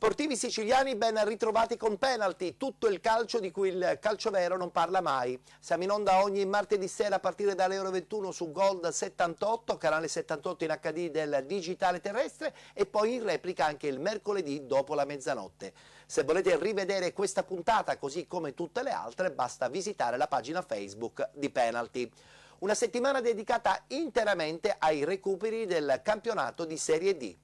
Sportivi siciliani ben ritrovati con Penalty, tutto il calcio di cui il calcio vero non parla mai. Siamo in onda ogni martedì sera a partire dalle ore 21 su Gold 78, canale 78 in HD del digitale terrestre e poi in replica anche il mercoledì dopo la mezzanotte. Se volete rivedere questa puntata così come tutte le altre basta visitare la pagina Facebook di Penalty. Una settimana dedicata interamente ai recuperi del campionato di Serie D.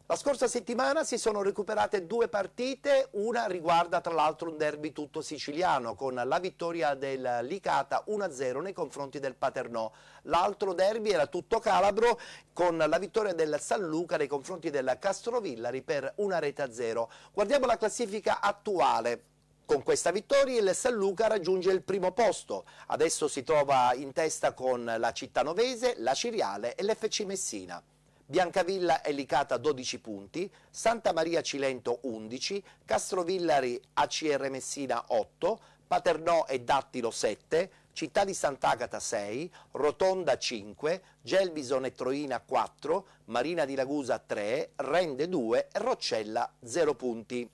La scorsa settimana si sono recuperate due partite, una riguarda tra l'altro un derby tutto siciliano con la vittoria del Licata 1-0 nei confronti del Paternò. L'altro derby era tutto calabro con la vittoria del San Luca nei confronti del Castrovillari per 1-0. Guardiamo la classifica attuale. Con questa vittoria il San Luca raggiunge il primo posto, adesso si trova in testa con la Cittanovese, la Ciriale e l'FC Messina. Biancavilla e Licata 12 punti, Santa Maria Cilento 11, Castrovillari ACR Messina 8, Paternò e Dattilo 7, Città di Sant'Agata 6, Rotonda 5, Gelbison e Troina 4, Marina di Ragusa 3, Rende 2 e Roccella 0 punti.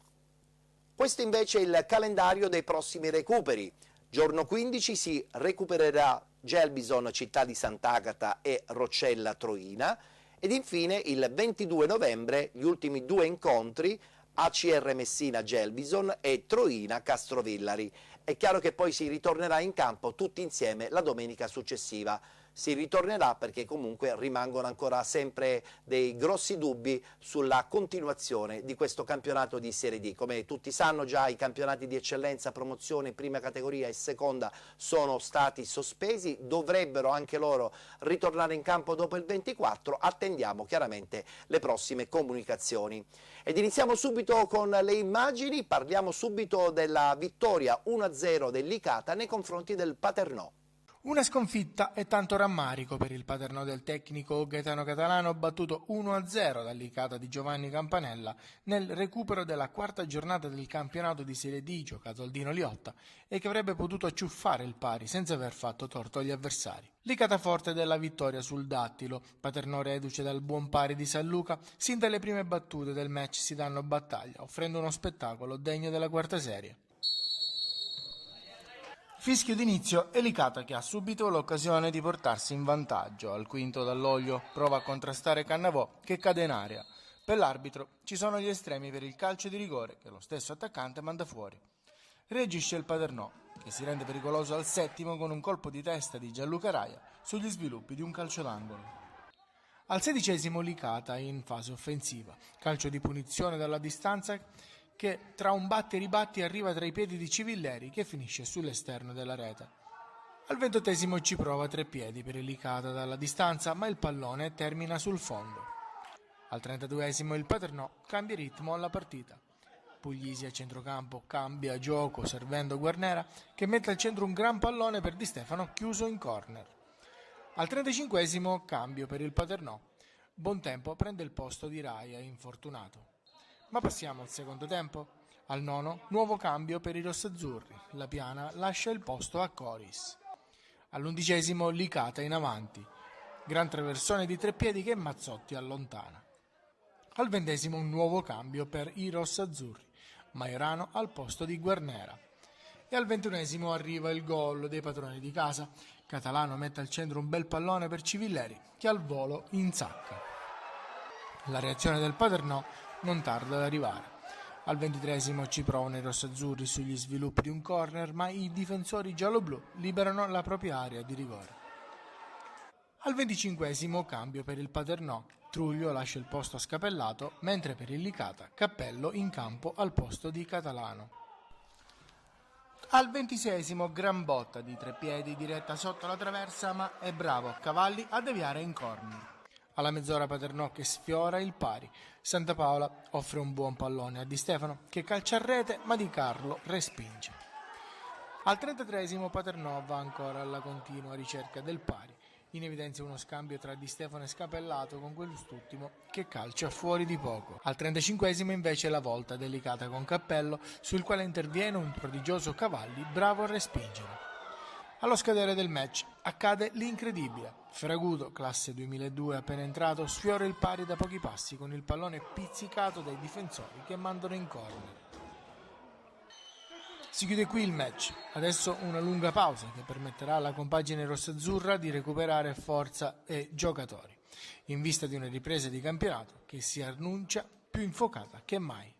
Questo invece è il calendario dei prossimi recuperi. Giorno 15 si recupererà Gelbison, Città di Sant'Agata e Roccella Troina. Ed infine il 22 novembre gli ultimi due incontri ACR Messina Gelbison e Troina Castrovillari. È chiaro che poi si ritornerà in campo tutti insieme la domenica successiva. Si ritornerà perché comunque rimangono ancora sempre dei grossi dubbi sulla continuazione di questo campionato di Serie D. Come tutti sanno già i campionati di eccellenza, promozione, prima categoria e seconda sono stati sospesi, dovrebbero anche loro ritornare in campo dopo il 24, attendiamo chiaramente le prossime comunicazioni. Ed iniziamo subito con le immagini, parliamo subito della vittoria 1-0 del Licata nei confronti del Paternò. Una sconfitta e tanto rammarico per il Paternò del tecnico Gaetano Catalano, battuto 1-0 dal Licata di Giovanni Campanella nel recupero della quarta giornata del campionato di Serie D giocato al Dino Liotta e che avrebbe potuto acciuffare il pari senza aver fatto torto agli avversari. Licata forte della vittoria sul Dattilo, Paternò reduce dal buon pari di San Luca, sin dalle prime battute del match si danno battaglia, offrendo uno spettacolo degno della quarta serie. Fischio d'inizio e Licata che ha subito l'occasione di portarsi in vantaggio. Al quinto Dall'Oglio prova a contrastare Cannavò che cade in area. Per l'arbitro ci sono gli estremi per il calcio di rigore che lo stesso attaccante manda fuori. Reagisce il Paternò che si rende pericoloso al settimo con un colpo di testa di Gianluca Raia sugli sviluppi di un calcio d'angolo. Al sedicesimo Licata in fase offensiva, calcio di punizione dalla distanza che tra un batti e ribatti arriva tra i piedi di Civilleri che finisce sull'esterno della rete. Al 28esimo ci prova tre piedi per il Licata dalla distanza, ma il pallone termina sul fondo. Al 32esimo il Paternò cambia ritmo alla partita. Puglisi a centrocampo cambia gioco servendo Guarnera che mette al centro un gran pallone per Di Stefano chiuso in corner. Al 35esimo cambio per il Paternò. Bontempo prende il posto di Raia infortunato. Ma passiamo al secondo tempo. Al nono, nuovo cambio per i rossazzurri. La Piana lascia il posto a Coris. All'11esimo, Licata in avanti. Gran traversone di tre piedi che Mazzotti allontana. Al 20esimo, un nuovo cambio per i rossazzurri. Majorano al posto di Guarnera. E al 21esimo arriva il gol dei padroni di casa. Catalano mette al centro un bel pallone per Civilleri che al volo insacca. La reazione del Paternò non tarda ad arrivare. Al 23esimo ci provano i rossazzurri sugli sviluppi di un corner, ma i difensori giallo-blu liberano la propria area di rigore. Al 25esimo cambio per il Paternò. Truglio lascia il posto a Scapellato, mentre per il Licata Cappello in campo al posto di Catalano. Al 26esimo gran botta di tre piedi diretta sotto la traversa, ma è bravo Cavalli a deviare in corner. Alla mezz'ora Paternò che sfiora il pari. Santa Paola offre un buon pallone a Di Stefano che calcia a rete ma Di Carlo respinge. Al 33esimo Paternò va ancora alla continua ricerca del pari In evidenza uno scambio tra Di Stefano e Scapellato con quest'ultimo che calcia fuori di poco. Al 35esimo invece la volta delicata con Cappello, sul quale interviene un prodigioso Cavalli bravo a respingere. Allo scadere del match accade l'incredibile. Ferraguto, classe 2002 appena entrato, sfiora il pari da pochi passi con il pallone pizzicato dai difensori che mandano in corner. Si chiude qui il match, adesso una lunga pausa che permetterà alla compagine rossazzurra di recuperare forza e giocatori, in vista di una ripresa di campionato che si annuncia più infuocata che mai.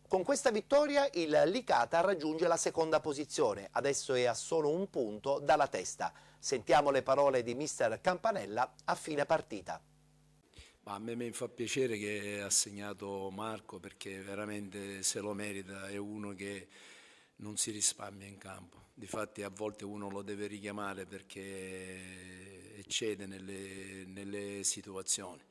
Con questa vittoria il Licata raggiunge la seconda posizione, adesso è a solo un punto dalla testa. Sentiamo le parole di mister Campanella a fine partita. Ma a me mi fa piacere che ha segnato Marco perché veramente se lo merita, è uno che non si risparmia in campo. Difatti a volte uno lo deve richiamare perché eccede nelle situazioni.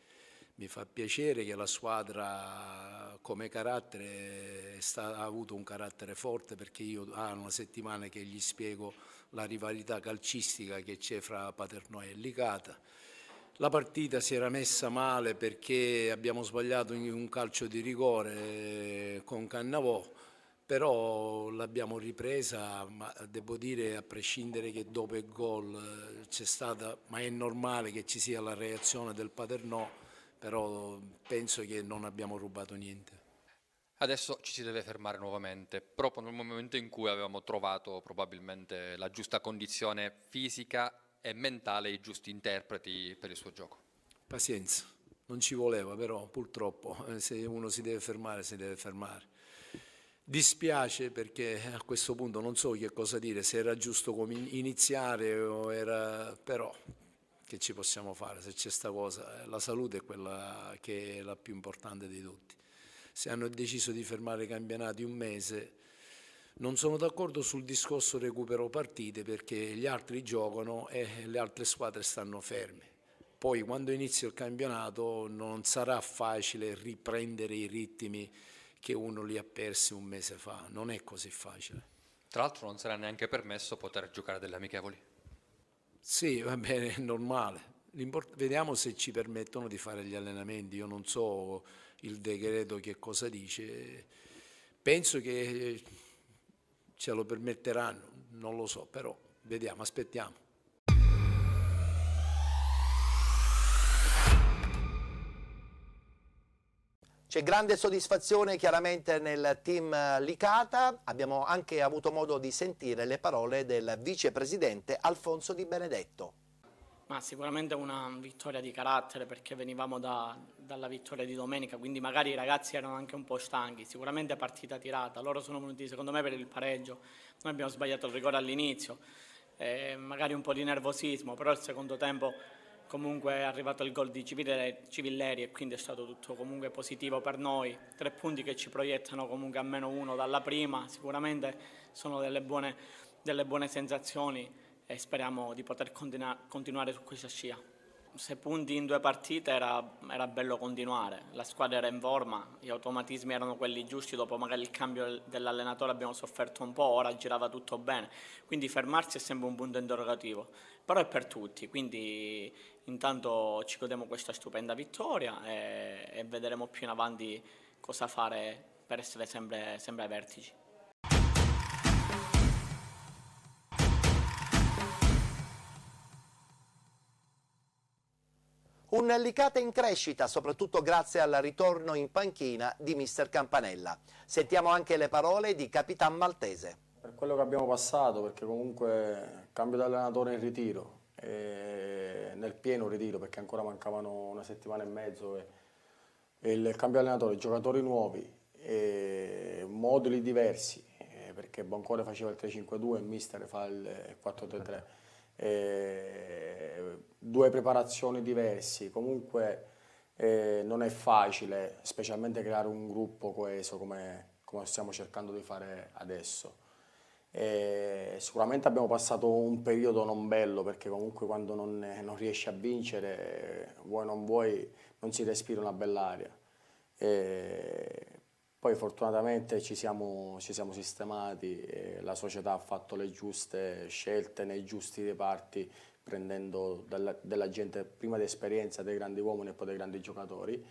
Mi fa piacere che la squadra come carattere ha avuto un carattere forte perché io una settimana che gli spiego la rivalità calcistica che c'è fra Paternò e Licata. La partita si era messa male perché abbiamo sbagliato in un calcio di rigore con Cannavò, però l'abbiamo ripresa, ma devo dire a prescindere che dopo il gol c'è stata, ma è normale che ci sia la reazione del Paternò, però penso che non abbiamo rubato niente. Adesso ci si deve fermare nuovamente, proprio nel momento in cui avevamo trovato probabilmente la giusta condizione fisica e mentale, i giusti interpreti per il suo gioco. Pazienza, non ci voleva, però purtroppo se uno si deve fermare, si deve fermare. Dispiace perché a questo punto non so che cosa dire, se era giusto iniziare o era... però che ci possiamo fare se c'è sta cosa? La salute è quella che è la più importante di tutti. Se hanno deciso di fermare i campionati un mese, non sono d'accordo sul discorso recupero partite perché gli altri giocano e le altre squadre stanno ferme. Poi quando inizia il campionato non sarà facile riprendere i ritmi che uno li ha persi un mese fa, non è così facile. Tra l'altro non sarà neanche permesso poter giocare delle amichevoli. Sì, va bene, è normale. Vediamo se ci permettono di fare gli allenamenti. Io non so il decreto che cosa dice. Penso che ce lo permetteranno, non lo so, però vediamo, aspettiamo. C'è grande soddisfazione chiaramente nel team Licata, abbiamo anche avuto modo di sentire le parole del vicepresidente Alfonso Di Benedetto. Ma sicuramente una vittoria di carattere perché venivamo dalla vittoria di domenica, quindi magari i ragazzi erano anche un po' stanchi, sicuramente partita tirata, loro sono venuti secondo me per il pareggio, noi abbiamo sbagliato il rigore all'inizio, magari un po' di nervosismo, però il secondo tempo comunque è arrivato il gol di Civilleri e quindi è stato tutto comunque positivo per noi, 3 punti che ci proiettano comunque a -1 dalla prima, sicuramente sono delle buone sensazioni e speriamo di poter continuare su questa scia. 6 punti in 2 partite era bello continuare, la squadra era in forma, gli automatismi erano quelli giusti, dopo magari il cambio dell'allenatore abbiamo sofferto un po', ora girava tutto bene, quindi fermarsi è sempre un punto interrogativo, però è per tutti, quindi intanto ci godiamo questa stupenda vittoria e vedremo più in avanti cosa fare per essere sempre ai vertici. Un Licata in crescita, soprattutto grazie al ritorno in panchina di mister Campanella. Sentiamo anche le parole di Capitan Maltese. Per quello che abbiamo passato, perché comunque cambio di allenatore in ritiro, nel pieno ritiro, perché ancora mancavano una settimana e mezzo, e il cambio di allenatore, giocatori nuovi, moduli diversi, perché Boncore faceva il 3-5-2 e mister fa il 4-3-3. 2 preparazioni diversi, comunque non è facile, specialmente creare un gruppo coeso come stiamo cercando di fare adesso. Sicuramente abbiamo passato un periodo non bello perché comunque quando non riesci a vincere, vuoi non vuoi, non si respira una bella aria. Poi fortunatamente ci siamo sistemati, e la società ha fatto le giuste scelte nei giusti reparti, prendendo della gente prima di esperienza, dei grandi uomini e poi dei grandi giocatori,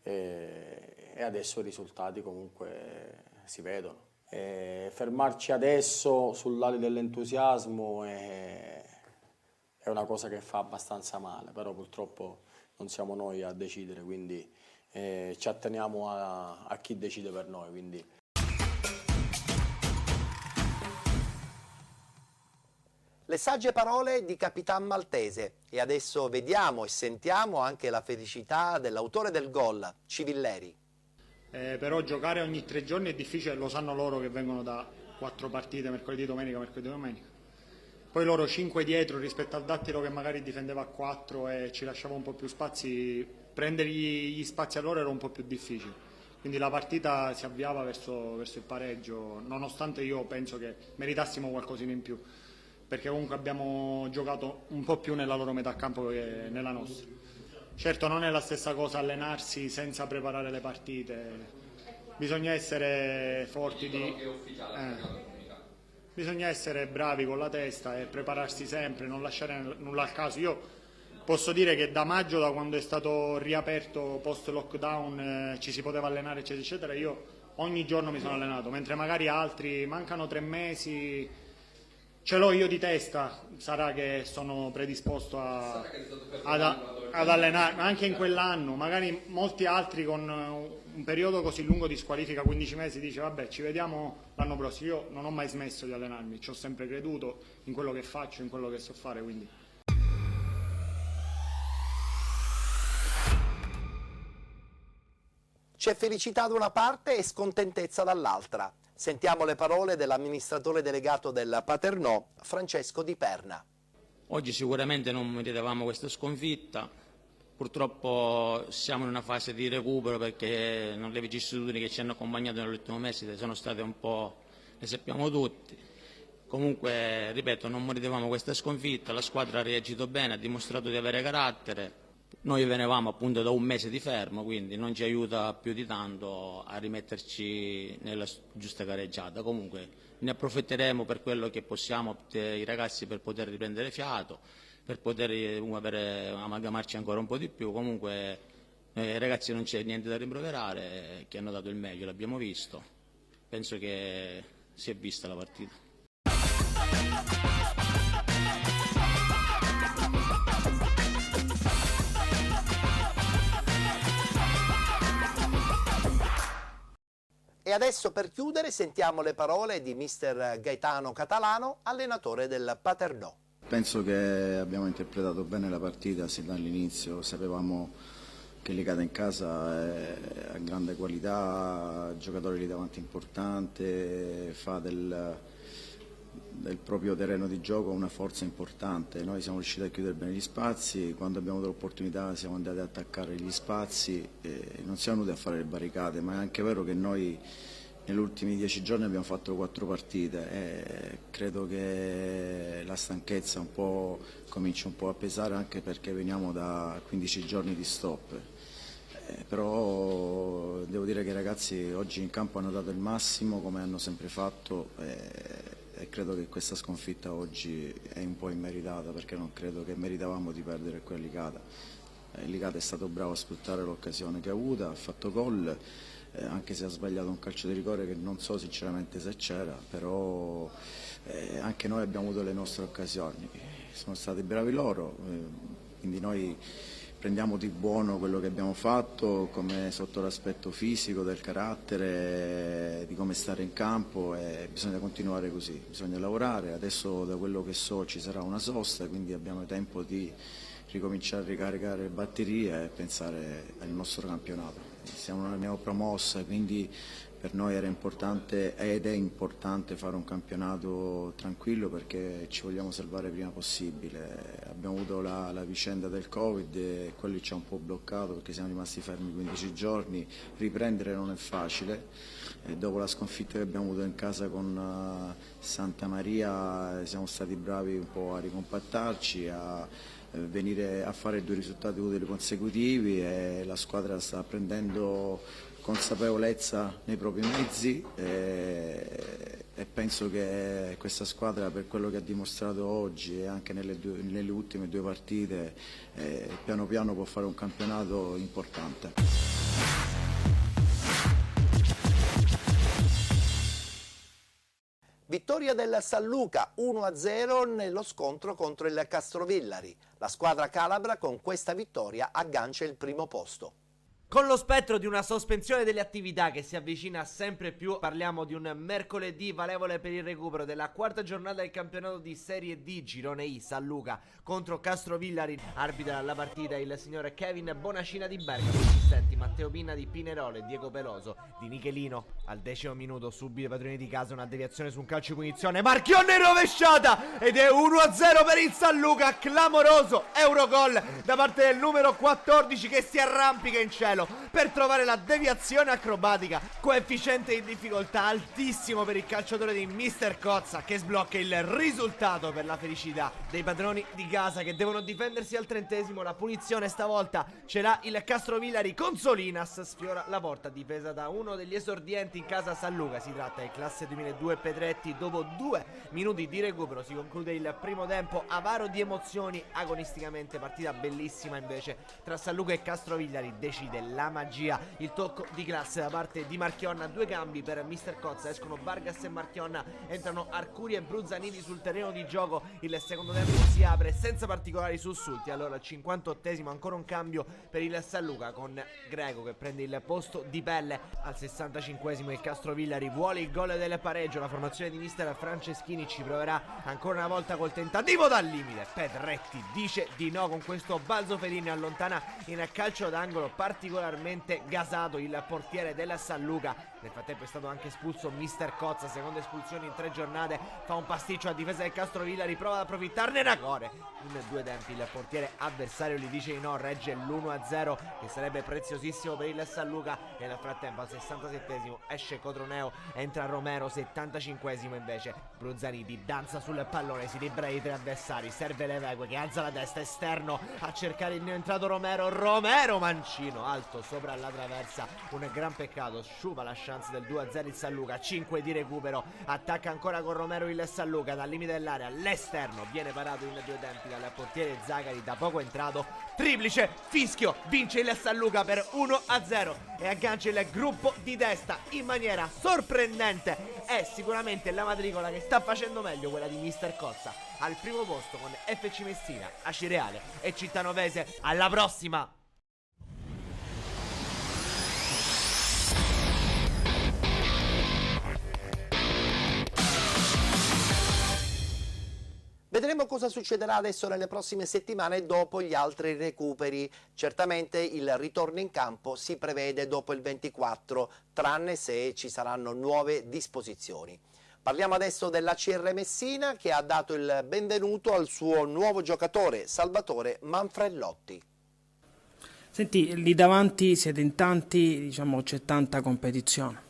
e adesso i risultati comunque si vedono. E fermarci adesso sull'ali dell'entusiasmo è una cosa che fa abbastanza male, però purtroppo non siamo noi a decidere, quindi ci atteniamo a chi decide per noi. Quindi. Le sagge parole di Capitan Maltese, e adesso vediamo e sentiamo anche la felicità dell'autore del gol, Civilleri. Però giocare ogni 3 giorni è difficile, lo sanno loro che vengono da 4 partite, mercoledì, domenica. Poi loro 5 dietro rispetto al Dattilo che magari difendeva a 4 e ci lasciava un po' più spazi, prendergli gli spazi a loro era un po' più difficile. Quindi la partita si avviava verso il pareggio, nonostante io penso che meritassimo qualcosina in più, perché comunque abbiamo giocato un po' più nella loro metà campo che nella nostra. Certo non è la stessa cosa allenarsi senza preparare le partite, bisogna essere forti bisogna essere bravi con la testa e prepararsi sempre, non lasciare nulla al caso. Io posso dire che da maggio, da quando è stato riaperto post lockdown, ci si poteva allenare eccetera eccetera, io ogni giorno mi sono allenato, mentre magari altri mancano 3 mesi. Ce l'ho io di testa, sarà che sono predisposto ad allenarmi, anche in quell'anno, magari molti altri con un periodo così lungo di squalifica, 15 mesi, dice vabbè ci vediamo l'anno prossimo. Io non ho mai smesso di allenarmi, ci ho sempre creduto in quello che faccio, in quello che so fare, quindi. C'è felicità da una parte e scontentezza dall'altra. Sentiamo le parole dell'amministratore delegato del Paternò, Francesco Di Perna. Oggi sicuramente non meritavamo questa sconfitta, purtroppo siamo in una fase di recupero perché le vicissitudini che ci hanno accompagnato nell'ultimo mese sono state un po', le sappiamo tutti. Comunque, ripeto, non meritavamo questa sconfitta, la squadra ha reagito bene, ha dimostrato di avere carattere. Noi venivamo appunto da un mese di fermo, quindi non ci aiuta più di tanto a rimetterci nella giusta gareggiata. Comunque ne approfitteremo per quello che possiamo, i ragazzi, per poter riprendere fiato, per poter amalgamarci ancora un po' di più. Comunque ragazzi non c'è niente da rimproverare, che hanno dato il meglio, l'abbiamo visto. Penso che si è vista la partita. E adesso per chiudere sentiamo le parole di mister Gaetano Catalano, allenatore del Paternò. Penso che abbiamo interpretato bene la partita sin dall'inizio, sapevamo che Licata in casa ha grande qualità, giocatori lì davanti importante, fa del proprio terreno di gioco una forza importante. Noi siamo riusciti a chiudere bene gli spazi, quando abbiamo avuto l'opportunità siamo andati ad attaccare gli spazi, non siamo venuti a fare le barricate, ma è anche vero che noi negli ultimi 10 giorni abbiamo fatto 4 partite e credo che la stanchezza comincia un po' a pesare, anche perché veniamo da 15 giorni di stop. Però devo dire che i ragazzi oggi in campo hanno dato il massimo, come hanno sempre fatto, e credo che questa sconfitta oggi è un po' immeritata, perché non credo che meritavamo di perdere qui a Licata. Licata è stato bravo a sfruttare l'occasione che ha avuto, ha fatto gol, anche se ha sbagliato un calcio di rigore che non so sinceramente se c'era, però anche noi abbiamo avuto le nostre occasioni, sono stati bravi loro, quindi noi prendiamo di buono quello che abbiamo fatto come sotto l'aspetto fisico, del carattere, di come stare in campo, e bisogna continuare così, bisogna lavorare. Adesso da quello che so ci sarà una sosta, quindi abbiamo tempo di ricominciare a ricaricare le batterie e pensare al nostro campionato. Siamo una neopromossa, quindi per noi era importante ed è importante fare un campionato tranquillo, perché ci vogliamo salvare prima possibile. Abbiamo avuto la vicenda del Covid e quello ci ha un po' bloccato perché siamo rimasti fermi 15 giorni, riprendere non è facile. E dopo la sconfitta che abbiamo avuto in casa con Santa Maria siamo stati bravi un po' a ricompattarci, a venire a fare 2 risultati utili consecutivi, e la squadra sta prendendo consapevolezza nei propri mezzi e penso che questa squadra, per quello che ha dimostrato oggi e anche nelle ultime 2 partite, piano piano può fare un campionato importante. Vittoria del San Luca 1-0 nello scontro contro il Castrovillari. La squadra calabra con questa vittoria aggancia il primo posto. Con lo spettro di una sospensione delle attività che si avvicina sempre più, parliamo di un mercoledì valevole per il recupero della 4ª giornata del campionato di Serie D Girone I. San Luca contro Castrovillari. Arbitra la partita il signor Kevin Bonacina di Bergamo, assistenti Matteo Pinna di Pinerolo e Diego Peloso di Nichelino. Al 10° minuto subito i padroni di casa, una deviazione su un calcio di punizione, Marchionne rovesciata ed è 1-0 per il San Luca. Clamoroso Eurogol da parte del numero 14 che si arrampica in cielo per trovare la deviazione acrobatica. Coefficiente di difficoltà altissimo per il calciatore di Mister Cozza, che sblocca il risultato per la felicità dei padroni di casa, che devono difendersi al 30°. La punizione stavolta ce l'ha il Castrovillari. Consolinas sfiora la porta difesa da uno degli esordienti in casa San Luca. Si tratta del classe 2002 Pedretti. Dopo 2 minuti di recupero si conclude il primo tempo avaro di emozioni. Agonisticamente partita bellissima invece tra San Luca e Castrovillari. Decide la magia, il tocco di classe da parte di Marchionna. 2 cambi per Mister Cozza, escono Vargas e Marchionna, entrano Arcuri e Bruzzanini sul terreno di gioco. Il secondo tempo si apre senza particolari sussulti. Allora al 58° ancora un cambio per il San Luca con Greco che prende il posto di Pelle. Al 65° il Castrovillari vuole il gol del pareggio. La formazione di Mister Franceschini ci proverà ancora una volta col tentativo dal limite. Pedretti dice di no con questo balzo Felini, allontana in calcio d'angolo particolarmente gasato il portiere della San Luca. Nel frattempo è stato anche espulso Mister Cozza, seconda espulsione in 3 giornate. Fa un pasticcio a difesa del Castrovillari, prova ad approfittarne Nacore. In 2 tempi il portiere avversario gli dice di no, regge l'1-0 che sarebbe preziosissimo per il San Luca. E nel frattempo al 67° esce Cotroneo, entra Romero. 75° invece Bruzzaniti danza sul pallone, si libera di 3 avversari, serve Levegue che alza la testa, esterno a cercare il neoentrato Romero mancino alto sopra la traversa, un gran peccato, sciupa la chance del 2-0 il San Luca. 5 di recupero, attacca ancora con Romero il San Luca dal limite dell'area, l'esterno viene parato in 2 tempi dal portiere Zagari, da poco entrato, triplice, fischio, vince il San Luca per 1-0 e aggancia il gruppo di testa in maniera sorprendente. È sicuramente la matricola che sta facendo meglio quella di Mister Cozza, al primo posto con FC Messina, Acireale e Cittanovese. Alla prossima! Vedremo cosa succederà adesso nelle prossime settimane dopo gli altri recuperi. Certamente il ritorno in campo si prevede dopo il 24, tranne se ci saranno nuove disposizioni. Parliamo adesso dell'ACR Messina che ha dato il benvenuto al suo nuovo giocatore, Salvatore Manfrellotti. Senti, lì davanti siete in tanti, diciamo c'è tanta competizione.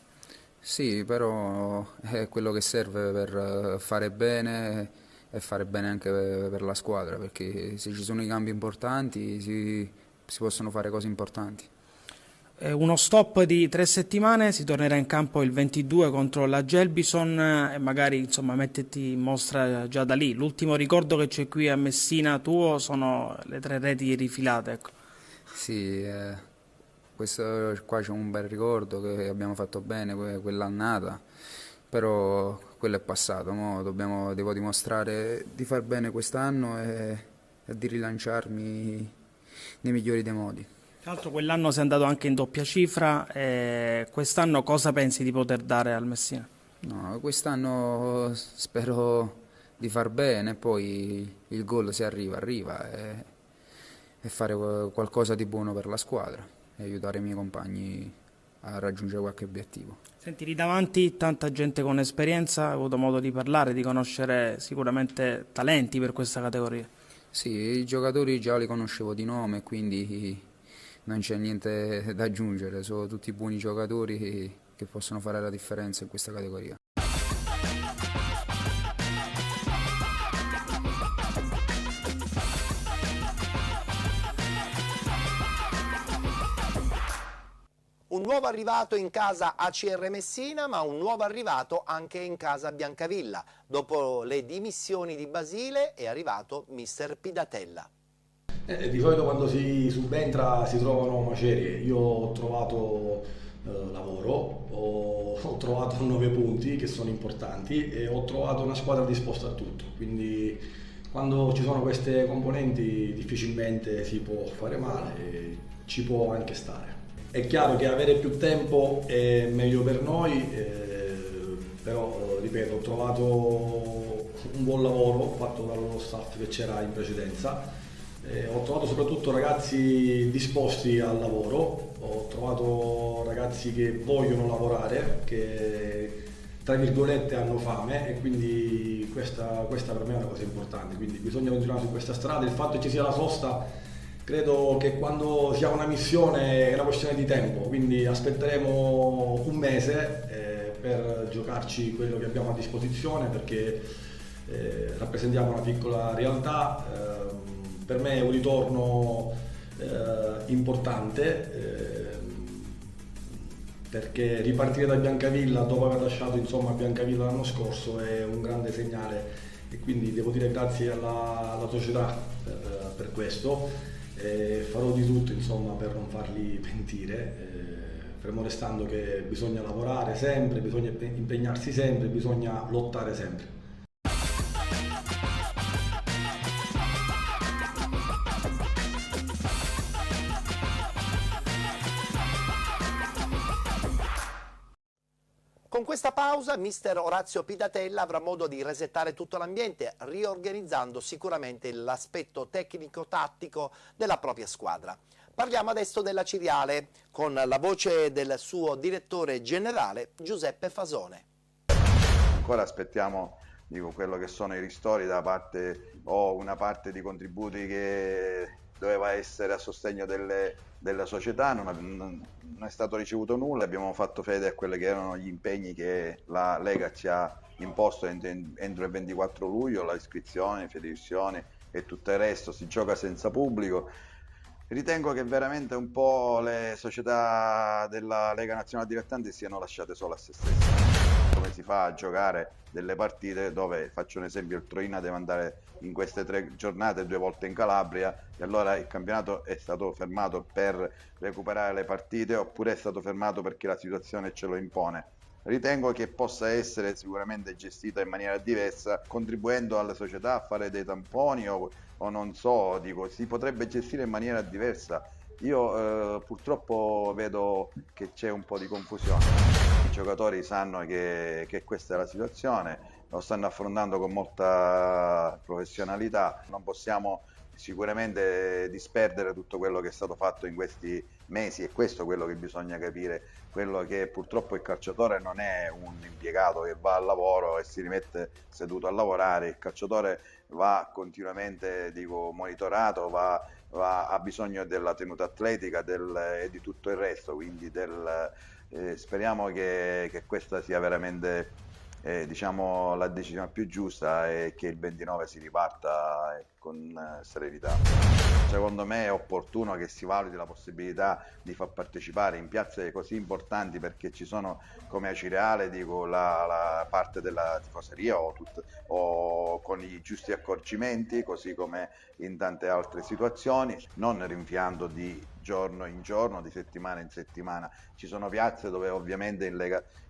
Sì, però è quello che serve per fare bene e fare bene anche per la squadra, perché se ci sono i cambi importanti si possono fare cose importanti. Uno stop di 3 settimane, si tornerà in campo il 22 contro la Gelbison e magari insomma metterti in mostra già da lì. L'ultimo ricordo che c'è qui a Messina tuo sono le 3 reti rifilate. Ecco. Sì, questo qua c'è un bel ricordo che abbiamo fatto bene quell'annata, però quello è passato, devo dimostrare di far bene quest'anno e di rilanciarmi nei migliori dei modi. Tra l'altro quell'anno sei andato anche in doppia cifra, quest'anno cosa pensi di poter dare al Messina? No, quest'anno spero di far bene, poi il gol se arriva e fare qualcosa di buono per la squadra e aiutare i miei compagni a raggiungere qualche obiettivo. Senti, lì davanti tanta gente con esperienza, hai avuto modo di parlare, di conoscere sicuramente talenti per questa categoria. Sì, i giocatori già li conoscevo di nome, quindi non c'è niente da aggiungere, sono tutti buoni giocatori che possono fare la differenza in questa categoria. Un nuovo arrivato in casa ACR Messina, ma un nuovo arrivato anche in casa Biancavilla. Dopo le dimissioni di Basile è arrivato mister Pidatella. Di solito quando si subentra si trovano macerie. Io ho trovato lavoro, ho trovato 9 punti che sono importanti e ho trovato una squadra disposta a tutto. Quindi quando ci sono queste componenti difficilmente si può fare male e ci può anche stare. È chiaro che avere più tempo è meglio per noi, però ripeto, ho trovato un buon lavoro fatto dallo staff che c'era in precedenza. Ho trovato soprattutto ragazzi disposti al lavoro, ho trovato ragazzi che vogliono lavorare, che tra virgolette hanno fame, e quindi questa per me è una cosa importante, quindi bisogna continuare su questa strada. Il fatto che ci sia la sosta, credo che quando si ha una missione è una questione di tempo, quindi aspetteremo un mese per giocarci quello che abbiamo a disposizione, perché rappresentiamo una piccola realtà. Per me è un ritorno importante, perché ripartire da Biancavilla dopo aver lasciato Biancavilla l'anno scorso è un grande segnale, e quindi devo dire grazie alla società per questo. Farò di tutto per non farli pentire, fermo restando che bisogna lavorare sempre, bisogna impegnarsi sempre, bisogna lottare sempre. Con questa pausa mister Orazio Pidatella avrà modo di resettare tutto l'ambiente, riorganizzando sicuramente l'aspetto tecnico-tattico della propria squadra. Parliamo adesso della Ciriale, con la voce del suo direttore generale Giuseppe Fasone. Ancora aspettiamo quello che sono i ristori da parte, o una parte di contributi che doveva essere a sostegno della società, non è stato ricevuto nulla. Abbiamo fatto fede a quelli che erano gli impegni che la Lega ci ha imposto entro il 24 luglio, la iscrizione, federazione e tutto il resto. Si gioca senza pubblico. Ritengo che veramente un po' le società della Lega Nazionale Dilettanti siano lasciate sole a se stesse. Come si fa a giocare delle partite dove, faccio un esempio, il Troina deve andare in queste 3 giornate 2 volte in Calabria, e allora il campionato è stato fermato per recuperare le partite, oppure è stato fermato perché la situazione ce lo impone. Ritengo che possa essere sicuramente gestita in maniera diversa, contribuendo alle società a fare dei tamponi o non so, si potrebbe gestire in maniera diversa. Io purtroppo vedo che c'è un po' di confusione. I giocatori sanno che questa è la situazione, lo stanno affrontando con molta professionalità. Non possiamo sicuramente disperdere tutto quello che è stato fatto in questi mesi, e questo è quello che bisogna capire, quello che purtroppo il calciatore non è un impiegato che va al lavoro e si rimette seduto a lavorare. Il calciatore va continuamente monitorato, ha bisogno della tenuta atletica e di tutto il resto, quindi speriamo che questa sia veramente la decisione più giusta, e che il 29 si riparta con serenità. Secondo me è opportuno che si valuti la possibilità di far partecipare in piazze così importanti, perché ci sono, come a Cireale, la parte della tifoseria o con i giusti accorgimenti, così come in tante altre situazioni, non rinviando di giorno in giorno, di settimana in settimana. Ci sono piazze dove ovviamente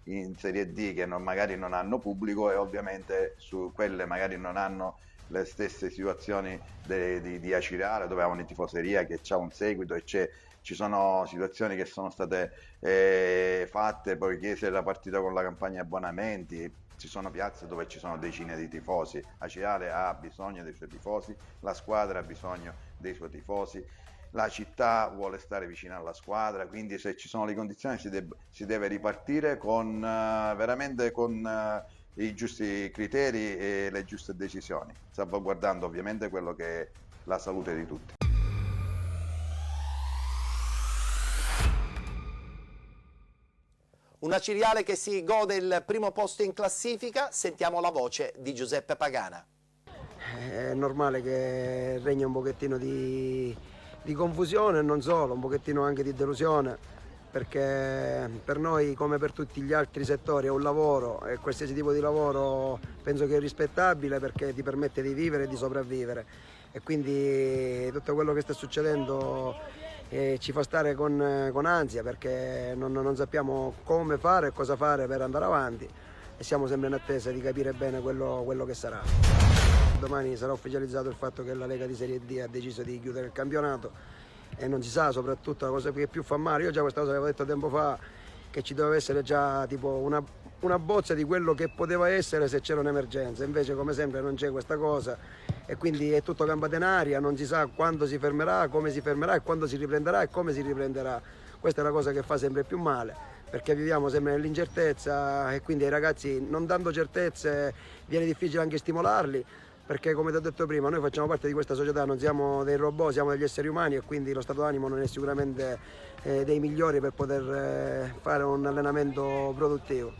in Serie D che magari non hanno pubblico, e ovviamente su quelle magari non hanno le stesse situazioni di Acireale, dove ha una tifoseria che ha un seguito, e ci sono situazioni che sono state fatte poiché si era partita con la campagna abbonamenti. Ci sono piazze dove ci sono decine di tifosi. Acireale ha bisogno dei suoi tifosi, la squadra ha bisogno dei suoi tifosi, la città vuole stare vicina alla squadra, quindi se ci sono le condizioni si deve ripartire veramente con i giusti criteri e le giuste decisioni, salvaguardando ovviamente quello che è la salute di tutti. Una Ciriale che si gode il primo posto in classifica. Sentiamo la voce di Giuseppe Pagana. È normale che regni un pochettino di confusione, e non solo, un pochettino anche di delusione, perché per noi come per tutti gli altri settori è un lavoro e qualsiasi tipo di lavoro penso che è rispettabile perché ti permette di vivere e di sopravvivere e quindi tutto quello che sta succedendo ci fa stare con ansia perché non sappiamo come fare e cosa fare per andare avanti e siamo sempre in attesa di capire bene quello che sarà. Domani sarà ufficializzato il fatto che la Lega di Serie D ha deciso di chiudere il campionato e non si sa, soprattutto la cosa che più fa male, io già questa cosa avevo detto tempo fa che ci doveva essere già tipo una bozza di quello che poteva essere se c'era un'emergenza, invece come sempre non c'è questa cosa e quindi è tutto campata in aria, non si sa quando si fermerà, come si fermerà e quando si riprenderà e come si riprenderà. Questa è la cosa che fa sempre più male perché viviamo sempre nell'incertezza e quindi ai ragazzi non dando certezze viene difficile anche stimolarli. Perché come ti ho detto prima noi facciamo parte di questa società, non siamo dei robot, siamo degli esseri umani e quindi lo stato d'animo non è sicuramente dei migliori per poter fare un allenamento produttivo.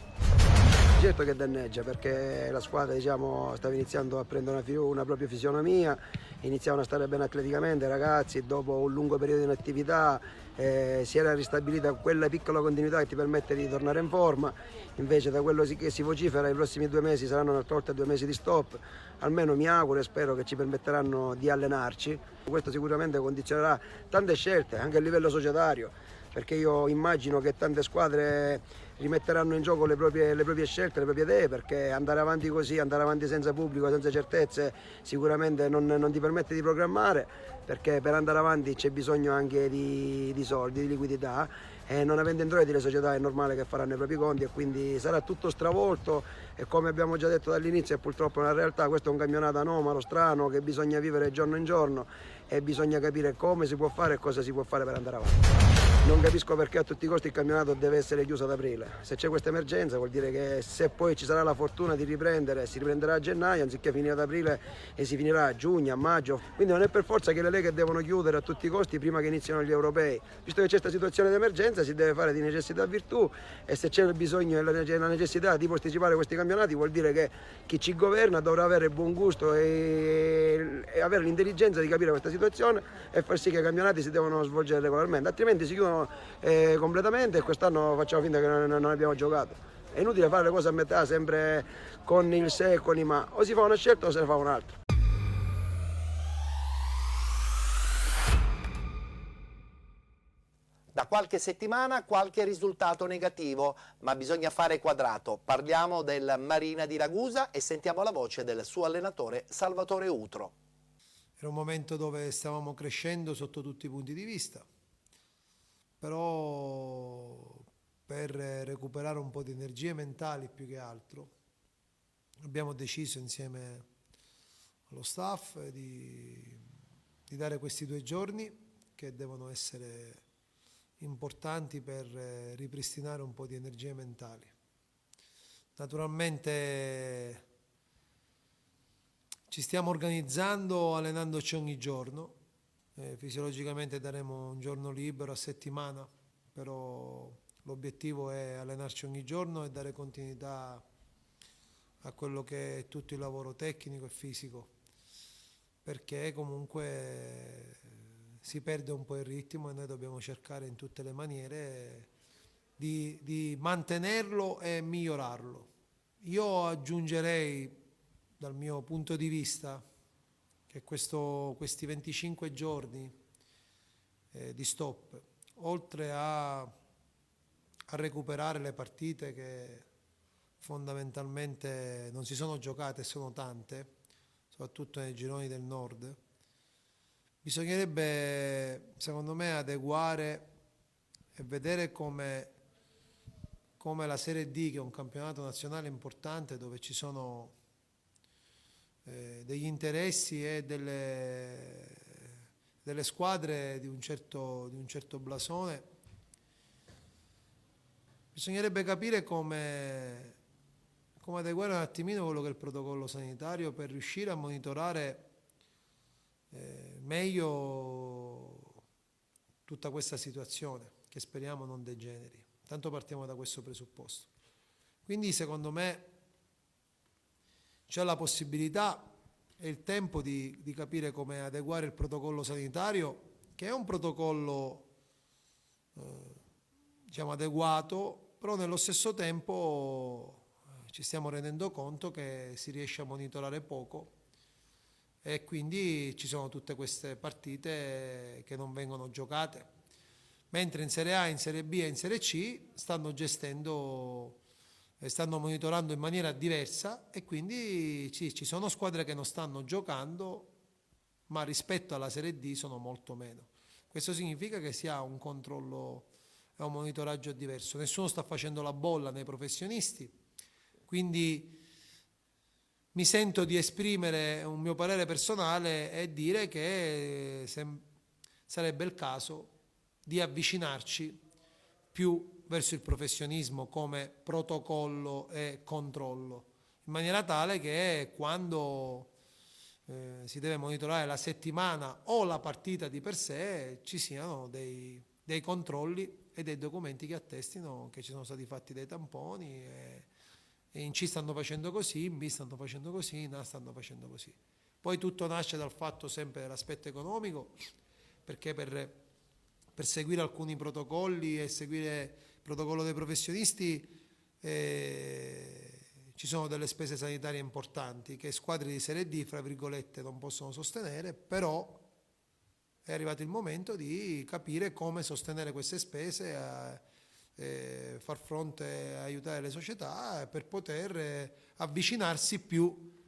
Certo che danneggia perché la squadra stava iniziando a prendere una propria fisionomia, iniziavano a stare bene atleticamente i ragazzi, dopo un lungo periodo di inattività si era ristabilita quella piccola continuità che ti permette di tornare in forma, invece da quello che si vocifera i prossimi 2 mesi saranno un'altra volta 2 mesi di stop, almeno mi auguro e spero che ci permetteranno di allenarci. Questo sicuramente condizionerà tante scelte anche a livello societario, perché io immagino che tante squadre rimetteranno in gioco le proprie scelte, le proprie idee, perché andare avanti così, andare avanti senza pubblico, senza certezze, sicuramente non ti permette di programmare, perché per andare avanti c'è bisogno anche di soldi, di liquidità, e non avendo introiti le società è normale che faranno i propri conti e quindi sarà tutto stravolto e come abbiamo già detto dall'inizio è purtroppo una realtà, questo è un campionato anomalo, strano, che bisogna vivere giorno in giorno e bisogna capire come si può fare e cosa si può fare per andare avanti. Non capisco perché a tutti i costi il campionato deve essere chiuso ad aprile. Se c'è questa emergenza vuol dire che se poi ci sarà la fortuna di riprendere, si riprenderà a gennaio anziché finire ad aprile e si finirà a giugno, a maggio. Quindi non è per forza che le leghe devono chiudere a tutti i costi prima che iniziano gli europei. Visto che c'è questa situazione di emergenza si deve fare di necessità virtù e se c'è il bisogno e la necessità di posticipare questi campionati vuol dire che chi ci governa dovrà avere il buon gusto e avere l'intelligenza di capire questa situazione e far sì che i campionati si devono svolgere regolarmente, altrimenti si chiudono completamente e quest'anno facciamo finta che non abbiamo giocato. È inutile fare le cose a metà, sempre con il se e con i ma. O si fa una scelta o se ne fa un'altra. Da qualche settimana qualche risultato negativo, ma bisogna fare quadrato. Parliamo del Marina di Ragusa e sentiamo la voce del suo allenatore Salvatore Utro. Era un momento dove stavamo crescendo sotto tutti i punti di vista, però per recuperare un po' di energie mentali più che altro abbiamo deciso insieme allo staff di dare questi 2 giorni che devono essere importanti per ripristinare un po' di energie mentali. Naturalmente ci stiamo organizzando, allenandoci ogni giorno. Fisiologicamente daremo un giorno libero a settimana, però l'obiettivo è allenarci ogni giorno e dare continuità a quello che è tutto il lavoro tecnico e fisico, perché comunque si perde un po' il ritmo e noi dobbiamo cercare in tutte le maniere di mantenerlo e migliorarlo. Io aggiungerei dal mio punto di vista che questi 25 giorni di stop, oltre a recuperare le partite che fondamentalmente non si sono giocate e sono tante, soprattutto nei gironi del nord, bisognerebbe secondo me adeguare e vedere come la Serie D, che è un campionato nazionale importante dove ci sono degli interessi e delle squadre di un certo blasone, bisognerebbe capire come adeguare un attimino quello che è il protocollo sanitario per riuscire a monitorare meglio tutta questa situazione che speriamo non degeneri. Tanto partiamo da questo presupposto. Quindi secondo me c'è la possibilità e il tempo di capire come adeguare il protocollo sanitario, che è un protocollo diciamo, adeguato, però nello stesso tempo ci stiamo rendendo conto che si riesce a monitorare poco e quindi ci sono tutte queste partite che non vengono giocate, mentre in Serie A, in Serie B e in Serie C stanno monitorando in maniera diversa e quindi ci sono squadre che non stanno giocando, ma rispetto alla Serie D sono molto meno. Questo significa che si ha un controllo e un monitoraggio diverso. Nessuno sta facendo la bolla nei professionisti, quindi mi sento di esprimere un mio parere personale e dire che sarebbe il caso di avvicinarci più verso il professionismo come protocollo e controllo, in maniera tale che quando si deve monitorare la settimana o la partita di per sé ci siano dei controlli e dei documenti che attestino che ci sono stati fatti dei tamponi e in C stanno facendo così, in B stanno facendo così, in A stanno facendo così. Poi tutto nasce dal fatto sempre dell'aspetto economico, perché per seguire alcuni protocolli e seguire il protocollo dei professionisti ci sono delle spese sanitarie importanti che squadre di Serie D, fra virgolette, non possono sostenere, però è arrivato il momento di capire come sostenere queste spese, far fronte, aiutare le società per poter avvicinarsi più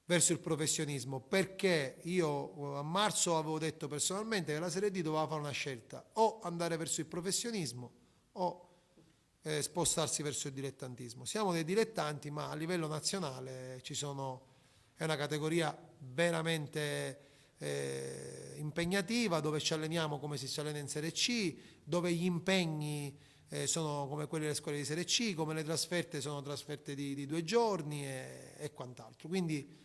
verso il professionismo, perché io a marzo avevo detto personalmente che la Serie D doveva fare una scelta, o andare verso il professionismo o spostarsi verso il dilettantismo. Siamo dei dilettanti, ma a livello nazionale è una categoria veramente impegnativa, dove ci alleniamo come si allena in Serie C, dove gli impegni sono come quelli delle scuole di Serie C, come le trasferte sono trasferte di 2 giorni e quant'altro. Quindi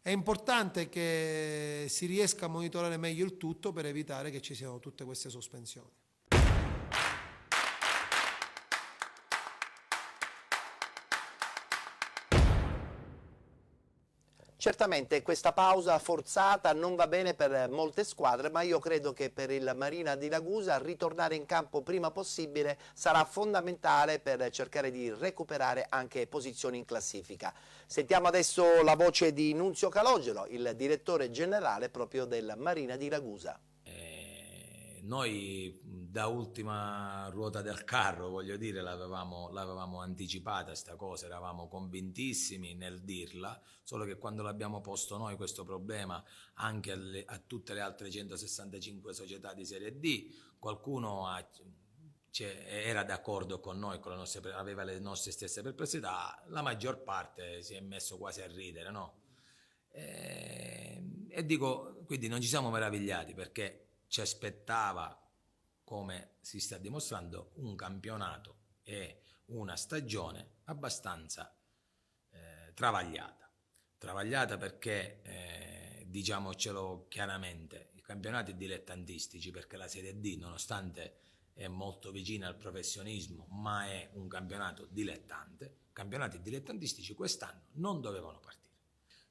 è importante che si riesca a monitorare meglio il tutto per evitare che ci siano tutte queste sospensioni. Certamente questa pausa forzata non va bene per molte squadre, ma io credo che per il Marina di Ragusa ritornare in campo prima possibile sarà fondamentale per cercare di recuperare anche posizioni in classifica. Sentiamo adesso la voce di Nunzio Calogero, il direttore generale proprio del Marina di Ragusa. Noi da ultima ruota del carro, voglio dire, l'avevamo anticipata sta cosa, eravamo convintissimi nel dirla, solo che quando l'abbiamo posto noi questo problema anche a tutte le altre 165 società di Serie D, qualcuno era d'accordo con noi, aveva le nostre stesse perplessità, la maggior parte si è messo quasi a ridere, no? E dico, quindi non ci siamo meravigliati, perché ci aspettava, come si sta dimostrando, un campionato e una stagione abbastanza travagliata perché, diciamocelo chiaramente, i campionati dilettantistici, perché la Serie D, nonostante è molto vicina al professionismo, ma è un campionato dilettante, campionati dilettantistici quest'anno non dovevano partire.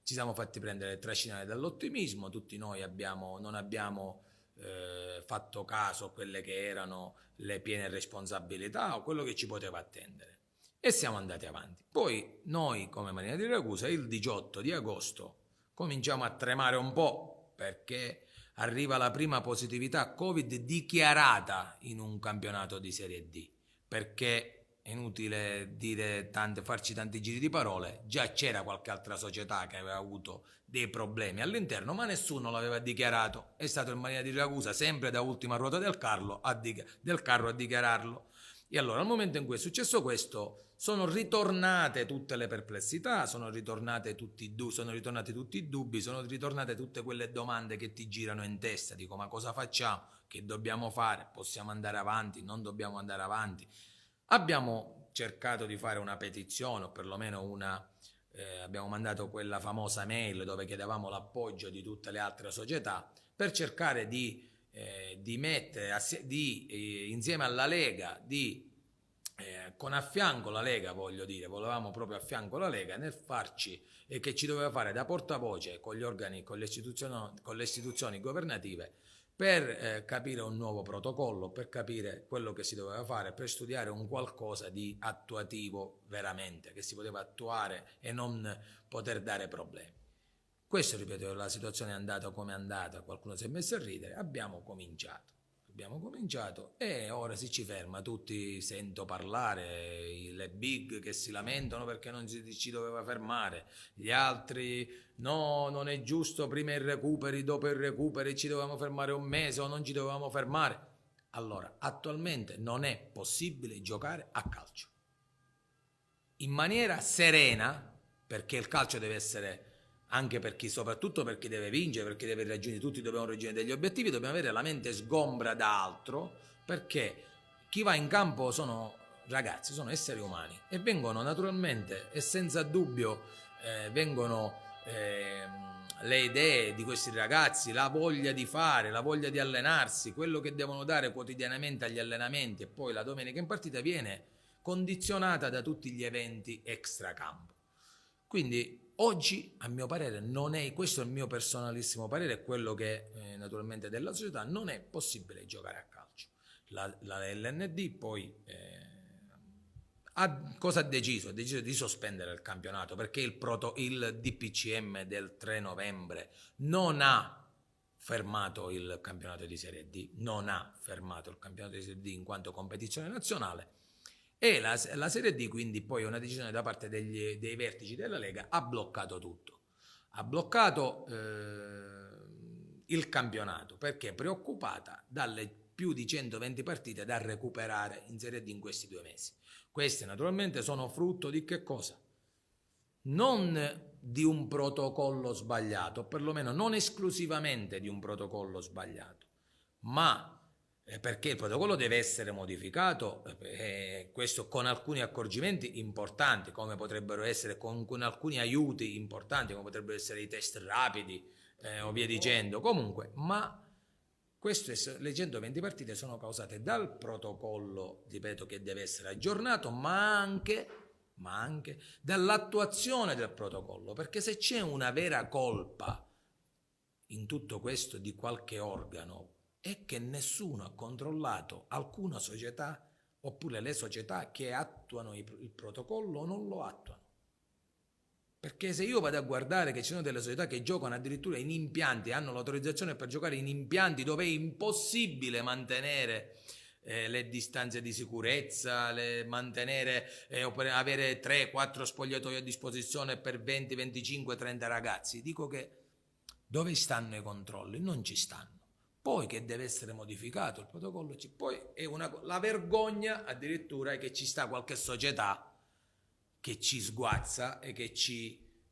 Ci siamo fatti prendere trascinare dall'ottimismo, tutti noi non abbiamo fatto caso a quelle che erano le piene responsabilità o quello che ci poteva attendere e siamo andati avanti. Poi noi come Marina di Ragusa il 18 di agosto cominciamo a tremare un po', perché arriva la prima positività Covid dichiarata in un campionato di Serie D, perché è inutile farci tanti giri di parole, già c'era qualche altra società che aveva avuto dei problemi all'interno, ma nessuno l'aveva dichiarato. È stato il Marina di Ragusa, sempre da ultima ruota del carro, a dichiararlo. E allora, al momento in cui è successo questo, sono ritornate tutte le perplessità, sono ritornati tutti i dubbi, sono ritornate tutte quelle domande che ti girano in testa, dico: ma cosa facciamo? Che dobbiamo fare? Possiamo andare avanti? Non dobbiamo andare avanti? Abbiamo cercato di fare una petizione, o perlomeno abbiamo mandato quella famosa mail dove chiedevamo l'appoggio di tutte le altre società per cercare di mettere insieme alla Lega, con a fianco la Lega, volevamo proprio a fianco la Lega nel farci, che ci doveva fare da portavoce con gli organi, con le istituzioni governative, per capire un nuovo protocollo, per capire quello che si doveva fare, per studiare un qualcosa di attuativo veramente, che si poteva attuare e non poter dare problemi. Questo, ripeto, la situazione è andata come è andata, qualcuno si è messo a ridere, abbiamo cominciato e ora si ci ferma, tutti sento parlare, le big che si lamentano perché non ci doveva fermare, gli altri no, non è giusto, prima i recuperi, dopo i recuperi ci dovevamo fermare un mese o non ci dovevamo fermare. Allora, attualmente non è possibile giocare a calcio in maniera serena, perché il calcio deve essere anche per chi, soprattutto per chi deve vincere, perché deve raggiungere, tutti dobbiamo raggiungere degli obiettivi, dobbiamo avere la mente sgombra da altro, perché chi va in campo sono ragazzi, sono esseri umani e vengono naturalmente e senza dubbio vengono le idee di questi ragazzi, la voglia di fare, la voglia di allenarsi, quello che devono dare quotidianamente agli allenamenti e poi la domenica in partita viene condizionata da tutti gli eventi extracampo. Quindi oggi, a mio parere, non è, questo è il mio personalissimo parere, quello che naturalmente della società, non è possibile giocare a calcio. La LND poi cosa ha deciso? Ha deciso di sospendere il campionato perché il DPCM del 3 novembre non ha fermato il campionato di Serie D, non ha fermato il campionato di Serie D in quanto competizione nazionale. E la Serie D, quindi poi una decisione da parte dei vertici della Lega, ha bloccato tutto. Ha bloccato il campionato perché è preoccupata dalle più di 120 partite da recuperare in Serie D in questi 2 mesi. Queste naturalmente sono frutto di che cosa? Non di un protocollo sbagliato, o perlomeno non esclusivamente di un protocollo sbagliato, ma perché il protocollo deve essere modificato, questo con alcuni accorgimenti importanti, come potrebbero essere con alcuni aiuti importanti, come potrebbero essere i test rapidi o via dicendo. Comunque, ma le 120 partite sono causate dal protocollo, ripeto, che deve essere aggiornato, ma anche dall'attuazione del protocollo, perché se c'è una vera colpa in tutto questo di qualche organo è che nessuno ha controllato alcuna società, oppure le società che attuano il protocollo non lo attuano. Perché se io vado a guardare che ci sono delle società che giocano addirittura in impianti, hanno l'autorizzazione per giocare in impianti dove è impossibile mantenere le distanze di sicurezza, mantenere avere 3-4 spogliatoi a disposizione per 20, 25, 30 ragazzi, dico che dove stanno i controlli? Non ci stanno. Poi che deve essere modificato il protocollo, poi è la vergogna addirittura è che ci sta qualche società che ci sguazza e che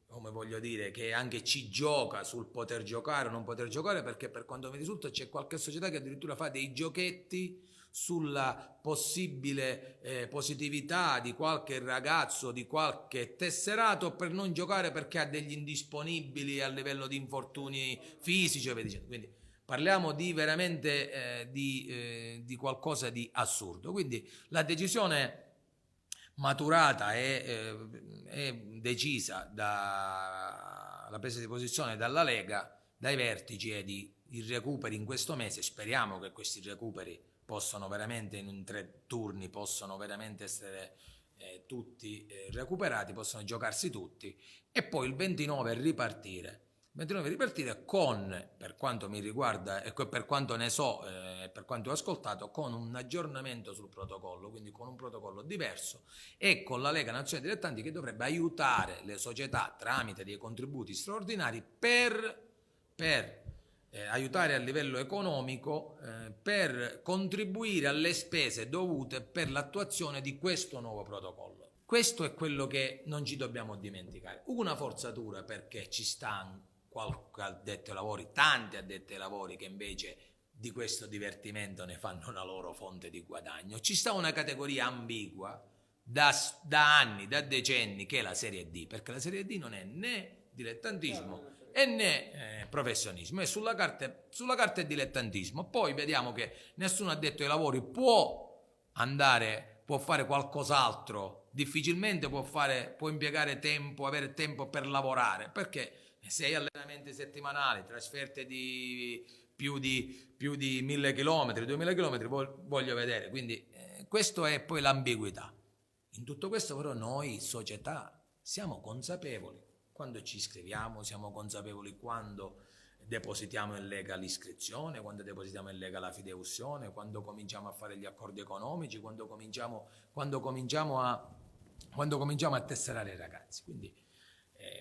come voglio dire, che anche ci gioca sul poter giocare o non poter giocare, perché per quanto mi risulta c'è qualche società che addirittura fa dei giochetti sulla possibile positività di qualche ragazzo, di qualche tesserato per non giocare perché ha degli indisponibili a livello di infortuni fisici e via dicendo. Quindi parliamo di veramente di qualcosa di assurdo. Quindi la decisione maturata e decisa dalla presa di posizione dalla Lega, dai vertici, è i recuperi in questo mese. Speriamo che questi recuperi possano veramente in 3 turni possano veramente essere tutti recuperati, possono giocarsi tutti, e poi il 29 ripartire con, per quanto mi riguarda e per quanto ne so, per quanto ho ascoltato, con un aggiornamento sul protocollo, quindi con un protocollo diverso e con la Lega Nazionale Dilettanti che dovrebbe aiutare le società tramite dei contributi straordinari per aiutare a livello economico, per contribuire alle spese dovute per l'attuazione di questo nuovo protocollo. Questo è quello che non ci dobbiamo dimenticare. Una forzatura perché ci stanno qualche addetto ai lavori, tanti addetti ai lavori che invece di questo divertimento ne fanno una loro fonte di guadagno. Ci sta una categoria ambigua da anni, da decenni, che è la Serie D, perché la Serie D non è né dilettantismo e né professionismo, è sulla carta è dilettantismo. Poi vediamo che nessun addetto ai lavori può fare qualcos'altro, difficilmente può impiegare tempo, avere tempo per lavorare, perché 6 allenamenti settimanali, trasferte di più di 1000 km, 2000 km voglio vedere, quindi questo è poi l'ambiguità. In tutto questo però noi società siamo consapevoli quando ci iscriviamo, siamo consapevoli quando depositiamo in Lega l'iscrizione, quando depositiamo in Lega la fideussione, quando cominciamo a fare gli accordi economici, quando cominciamo a tesserare i ragazzi. Quindi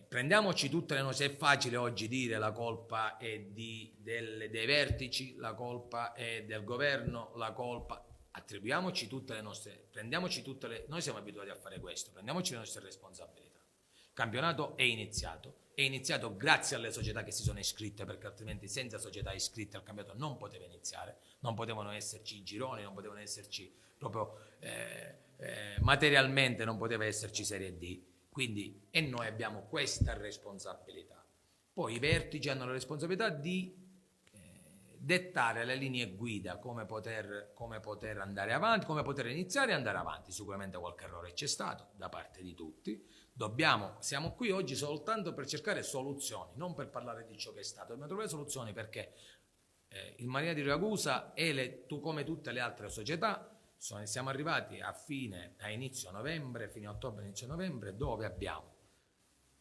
prendiamoci tutte le nostre. È facile oggi dire la colpa è dei vertici, la colpa è del governo, la colpa. Attribuiamoci tutte le nostre, noi siamo abituati a fare questo, prendiamoci le nostre responsabilità. Il campionato è iniziato grazie alle società che si sono iscritte, perché altrimenti senza società iscritte il campionato non poteva iniziare, non potevano esserci i gironi, non potevano esserci proprio materialmente, non poteva esserci Serie D, quindi e noi abbiamo questa responsabilità. Poi i vertici hanno la responsabilità di dettare le linee guida, come poter andare avanti, come poter iniziare e andare avanti. Sicuramente qualche errore c'è stato da parte di tutti. Siamo qui oggi soltanto per cercare soluzioni, non per parlare di ciò che è stato. Dobbiamo trovare soluzioni perché il Marina di Ragusa come tutte le altre società siamo arrivati a inizio novembre, fine ottobre, inizio novembre, dove abbiamo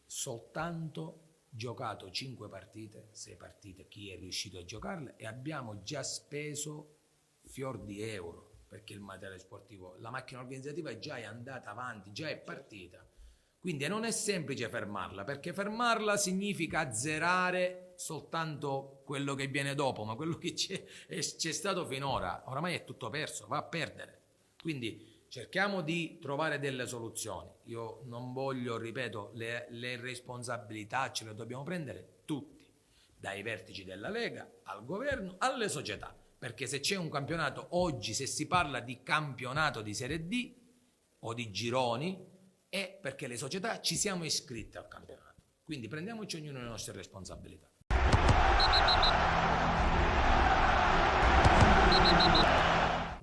soltanto giocato 5 partite, 6 partite, chi è riuscito a giocarle, e abbiamo già speso fior di euro, perché il materiale sportivo, la macchina organizzativa già è andata avanti, già è partita. Quindi non è semplice fermarla, perché fermarla significa azzerare soltanto quello che viene dopo, ma quello che c'è stato finora, oramai è tutto perso, va a perdere. Quindi cerchiamo di trovare delle soluzioni. Io non voglio, ripeto, le responsabilità ce le dobbiamo prendere tutti, dai vertici della Lega, al governo, alle società. Perché se c'è un campionato, oggi se si parla di campionato di Serie D o di gironi, è perché le società ci siamo iscritte al campionato. Quindi prendiamoci ognuno le nostre responsabilità.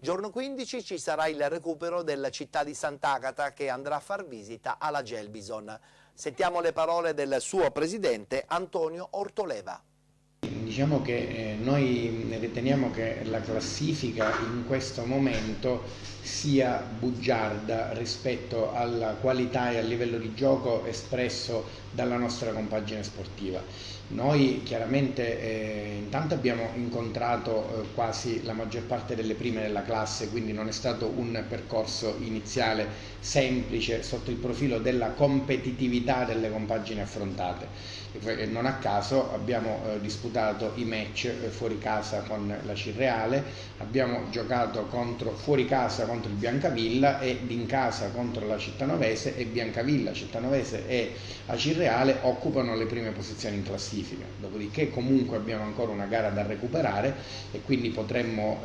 Giorno 15 ci sarà il recupero della città di Sant'Agata che andrà a far visita alla Gelbison. Sentiamo le parole del suo presidente Antonio Ortoleva. Diciamo che noi riteniamo che la classifica in questo momento sia bugiarda rispetto alla qualità e al livello di gioco espresso dalla nostra compagine sportiva. Noi chiaramente intanto abbiamo incontrato quasi la maggior parte delle prime della classe, quindi non è stato un percorso iniziale semplice sotto il profilo della competitività delle compagini affrontate. Non a caso abbiamo disputato i match fuori casa con la Cirreale, abbiamo giocato fuori casa contro il Biancavilla ed in casa contro la Cittanovese, e Biancavilla, Cittanovese e la Cirreale occupano le prime posizioni in classifica. Dopodiché comunque abbiamo ancora una gara da recuperare e quindi potremmo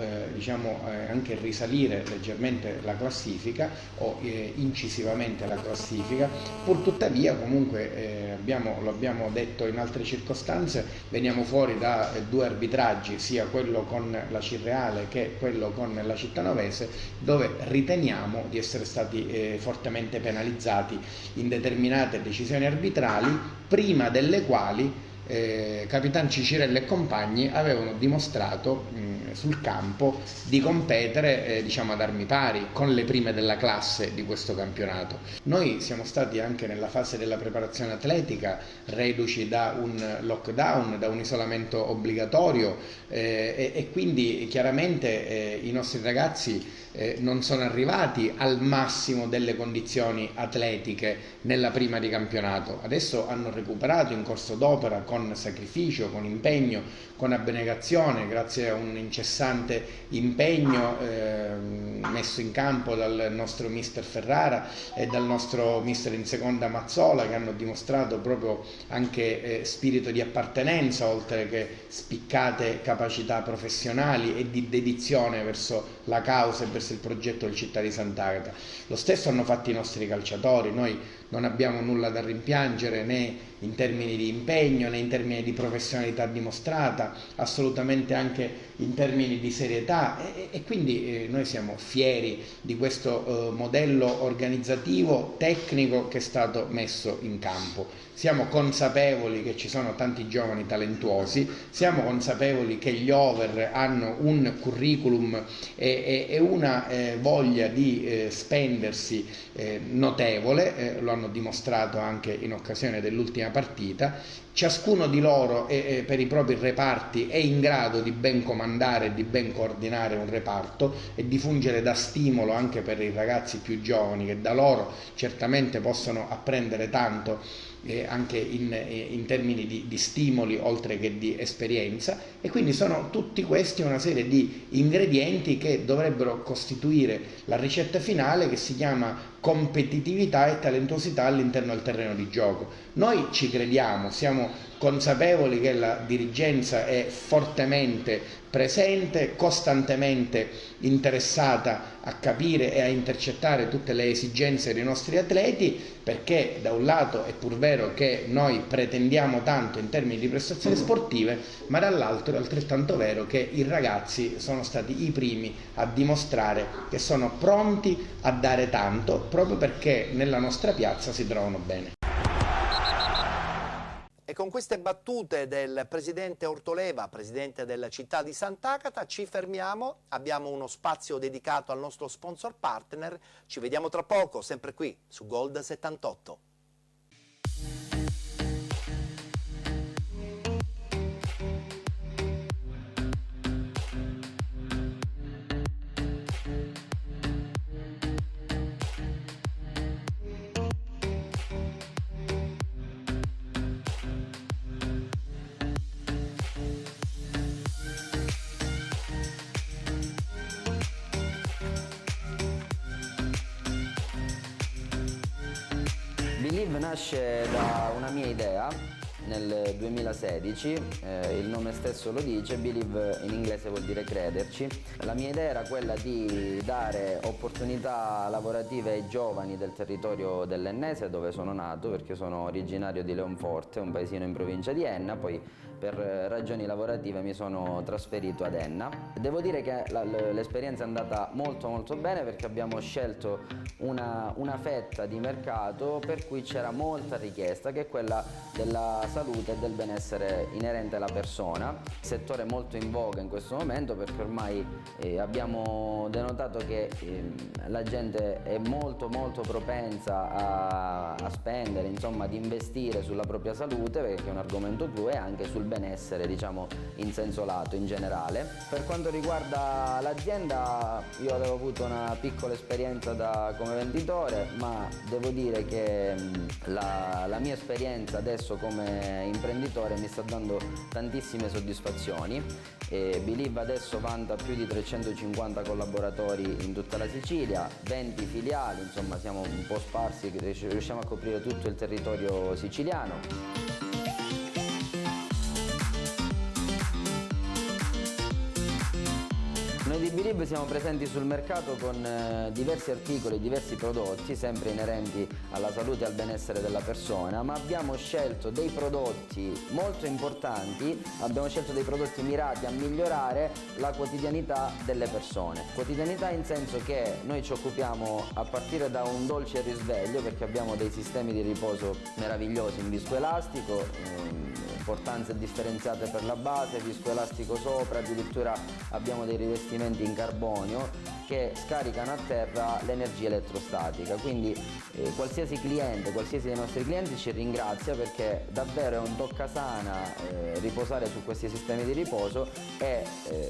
anche risalire leggermente la classifica o incisivamente la classifica. Pur tuttavia comunque lo abbiamo detto in altre circostanze, veniamo fuori da 2 arbitraggi, sia quello con la Cirreale che quello con la Cittanovese, dove riteniamo di essere stati fortemente penalizzati in determinate decisioni arbitrali, prima delle quali Capitan Cicirelli e compagni avevano dimostrato sul campo di competere ad armi pari con le prime della classe di questo campionato. Noi siamo stati anche nella fase della preparazione atletica reduci da un lockdown, da un isolamento obbligatorio e quindi chiaramente i nostri ragazzi non sono arrivati al massimo delle condizioni atletiche nella prima di campionato. Adesso hanno recuperato in corso d'opera con sacrificio, con impegno, con abnegazione, grazie a un incessante impegno messo in campo dal nostro mister Ferrara e dal nostro mister in seconda Mazzola, che hanno dimostrato proprio anche spirito di appartenenza, oltre che spiccate capacità professionali e di dedizione verso la causa e verso il progetto del Città di Sant'Agata. Lo stesso hanno fatto i nostri calciatori. Noi non abbiamo nulla da rimpiangere né in termini di impegno, né in termini di professionalità dimostrata, assolutamente anche in termini di serietà e quindi noi siamo fieri di questo modello organizzativo, tecnico che è stato messo in campo. Siamo consapevoli che ci sono tanti giovani talentuosi, siamo consapevoli che gli over hanno un curriculum e una voglia di spendersi notevole, lo hanno dimostrato anche in occasione dell'ultima partita. Ciascuno di loro per i propri reparti è in grado di ben comandare e di ben coordinare un reparto e di fungere da stimolo anche per i ragazzi più giovani, che da loro certamente possono apprendere tanto anche in termini di stimoli oltre che di esperienza, e quindi sono tutti questi una serie di ingredienti che dovrebbero costituire la ricetta finale, che si chiama competitività e talentuosità all'interno del terreno di gioco. Noi ci crediamo, siamo consapevoli che la dirigenza è fortemente presente, costantemente interessata a capire e a intercettare tutte le esigenze dei nostri atleti, perché da un lato è pur vero che noi pretendiamo tanto in termini di prestazioni sportive, ma dall'altro è altrettanto vero che i ragazzi sono stati i primi a dimostrare che sono pronti a dare tanto, proprio perché nella nostra piazza si trovano bene. E con queste battute del presidente Ortoleva, presidente della città di Sant'Agata, ci fermiamo. Abbiamo uno spazio dedicato al nostro sponsor partner. Ci vediamo tra poco, sempre qui su Gold 78. Believe nasce da una mia idea nel 2016, il nome stesso lo dice, Believe in inglese vuol dire crederci. La mia idea era quella di dare opportunità lavorative ai giovani del territorio dell'Ennese, dove sono nato, perché sono originario di Leonforte, un paesino in provincia di Enna, poi per ragioni lavorative mi sono trasferito ad Enna. Devo dire che l'esperienza è andata molto bene, perché abbiamo scelto una fetta di mercato per cui c'era molta richiesta, che è quella della salute e del benessere inerente alla persona, settore molto in voga in questo momento, perché ormai abbiamo denotato che la gente è molto propensa a spendere, insomma, ad investire sulla propria salute, perché è un argomento clou, e anche sul benessere, diciamo, in senso lato in generale. Per quanto riguarda l'azienda, io avevo avuto una piccola esperienza come venditore, ma devo dire che la mia esperienza adesso come imprenditore mi sta dando tantissime soddisfazioni. Believe adesso vanta più di 350 collaboratori in tutta la Sicilia, 20 filiali, insomma siamo un po' sparsi, riusciamo a coprire tutto il territorio siciliano. Noi di Believe siamo presenti sul mercato con diversi articoli, diversi prodotti, sempre inerenti alla salute e al benessere della persona, ma abbiamo scelto dei prodotti molto importanti, abbiamo scelto dei prodotti mirati a migliorare la quotidianità delle persone. Quotidianità in senso che noi ci occupiamo a partire da un dolce risveglio, perché abbiamo dei sistemi di riposo meravigliosi in viscoelastico, importanze differenziate per la base, viscoelastico sopra, addirittura abbiamo dei rivestimenti in carbonio che scaricano a terra l'energia elettrostatica, quindi qualsiasi cliente, qualsiasi dei nostri clienti ci ringrazia, perché davvero è un toccasana riposare su questi sistemi di riposo e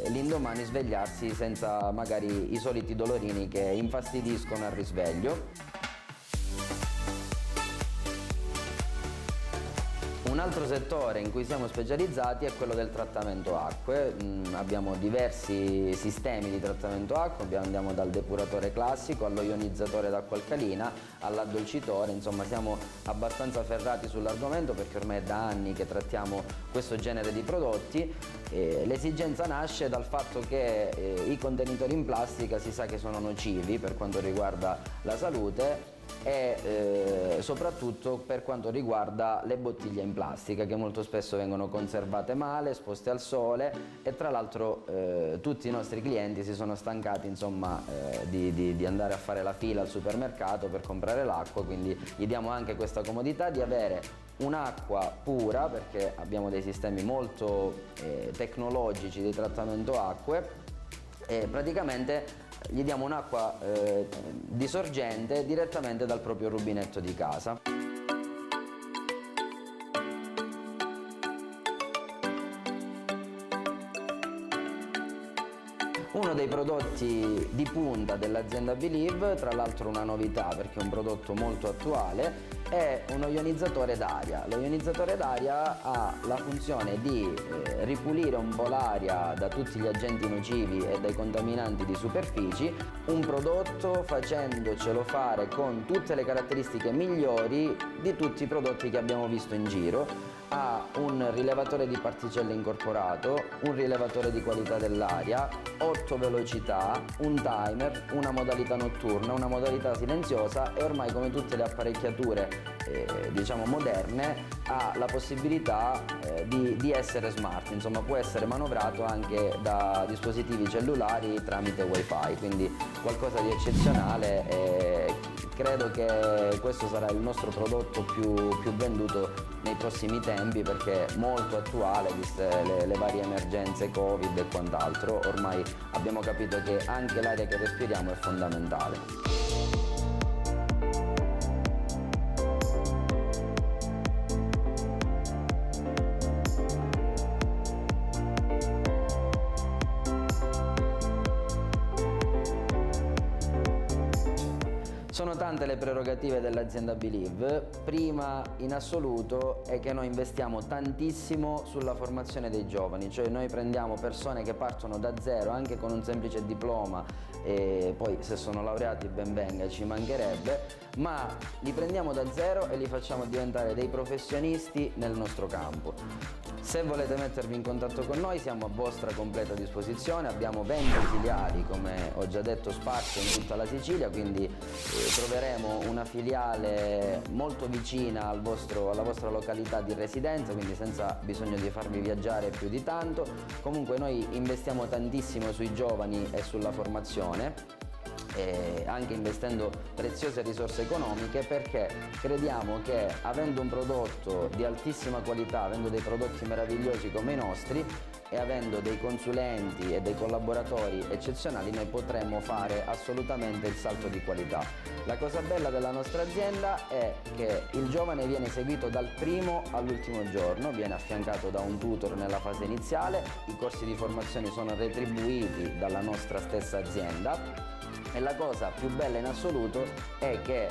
l'indomani svegliarsi senza magari i soliti dolorini che infastidiscono al risveglio. Un altro settore in cui siamo specializzati è quello del trattamento acque. Abbiamo diversi sistemi di trattamento acqua, andiamo dal depuratore classico allo ionizzatore d'acqua alcalina all'addolcitore, insomma siamo abbastanza ferrati sull'argomento, perché ormai è da anni che trattiamo questo genere di prodotti. L'esigenza nasce dal fatto che i contenitori in plastica si sa che sono nocivi per quanto riguarda la salute, e soprattutto per quanto riguarda le bottiglie in plastica, che molto spesso vengono conservate male, esposte al sole, e tra l'altro tutti i nostri clienti si sono stancati insomma di andare a fare la fila al supermercato per comprare l'acqua, quindi gli diamo anche questa comodità di avere un'acqua pura, perché abbiamo dei sistemi molto tecnologici di trattamento acque, e praticamente gli diamo un'acqua di sorgente direttamente dal proprio rubinetto di casa. Uno dei prodotti di punta dell'azienda Believe, tra l'altro una novità perché è un prodotto molto attuale, è uno ionizzatore d'aria. Lo ionizzatore d'aria ha la funzione di ripulire un po' l'aria da tutti gli agenti nocivi e dai contaminanti di superfici, un prodotto facendocelo fare con tutte le caratteristiche migliori di tutti i prodotti che abbiamo visto in giro. Ha un rilevatore di particelle incorporato, un rilevatore di qualità dell'aria, 8 velocità, un timer, una modalità notturna, una modalità silenziosa, e ormai, come tutte le apparecchiature diciamo moderne, ha la possibilità di essere smart, insomma può essere manovrato anche da dispositivi cellulari tramite wifi, quindi qualcosa di eccezionale, e credo che questo sarà il nostro prodotto più venduto nei prossimi tempi, perché è molto attuale viste le varie emergenze Covid e quant'altro. Ormai abbiamo capito che anche l'aria che respiriamo è fondamentale. Sono tante le prerogative dell'azienda Believe. Prima in assoluto è che noi investiamo tantissimo sulla formazione dei giovani, cioè noi prendiamo persone che partono da zero anche con un semplice diploma, e poi se sono laureati ben venga, ci mancherebbe, ma li prendiamo da zero e li facciamo diventare dei professionisti nel nostro campo. Se volete mettervi in contatto con noi siamo a vostra completa disposizione, abbiamo 20 filiali, come ho già detto, sparse in tutta la Sicilia, quindi troveremo una filiale molto vicina alla vostra località di residenza, quindi senza bisogno di farvi viaggiare più di tanto. Comunque noi investiamo tantissimo sui giovani e sulla formazione, anche investendo preziose risorse economiche, perché crediamo che avendo un prodotto di altissima qualità, avendo dei prodotti meravigliosi come i nostri e avendo dei consulenti e dei collaboratori eccezionali, noi potremmo fare assolutamente il salto di qualità. La cosa bella della nostra azienda è che il giovane viene seguito dal primo all'ultimo giorno, viene affiancato da un tutor nella fase iniziale, i corsi di formazione sono retribuiti dalla nostra stessa azienda. E la cosa più bella in assoluto è che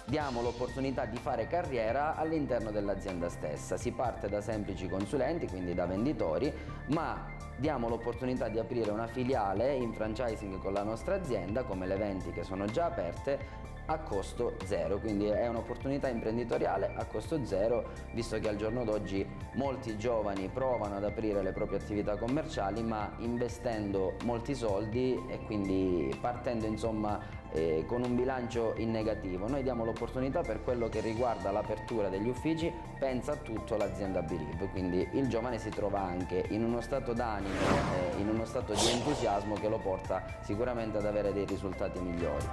diamo l'opportunità di fare carriera all'interno dell'azienda stessa. Si parte da semplici consulenti, quindi da venditori, ma diamo l'opportunità di aprire una filiale in franchising con la nostra azienda, come le 20 che sono già aperte, a costo zero, quindi è un'opportunità imprenditoriale a costo zero, visto che al giorno d'oggi molti giovani provano ad aprire le proprie attività commerciali, ma investendo molti soldi e quindi partendo insomma con un bilancio in negativo. Noi diamo l'opportunità, per quello che riguarda l'apertura degli uffici, pensa a tutto l'azienda Believe, quindi il giovane si trova anche in uno stato d'animo, in uno stato di entusiasmo che lo porta sicuramente ad avere dei risultati migliori.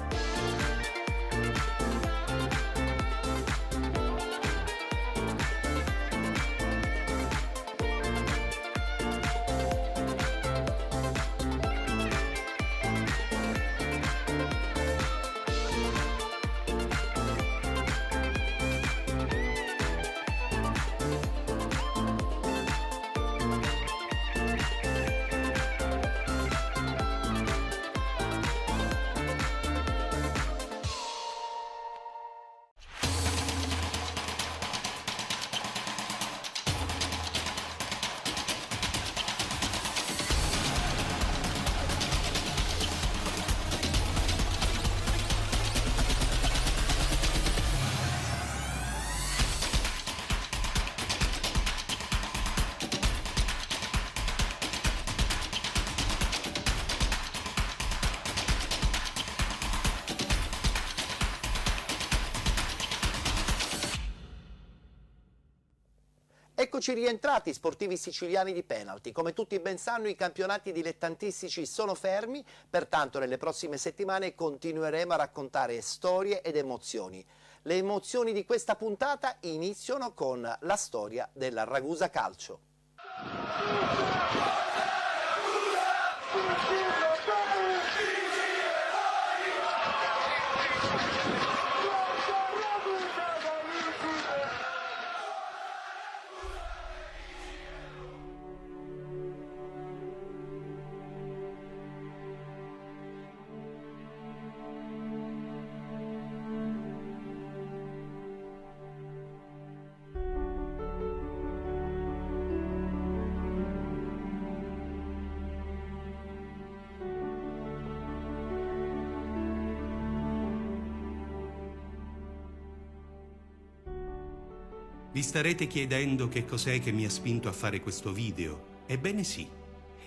Eccoci rientrati, sportivi siciliani di penalty. Come tutti ben sanno, i campionati dilettantistici sono fermi, pertanto nelle prossime settimane continueremo a raccontare storie ed emozioni. Le emozioni di questa puntata iniziano con la storia della Ragusa Calcio. Vi starete chiedendo che cos'è che mi ha spinto a fare questo video? Ebbene sì,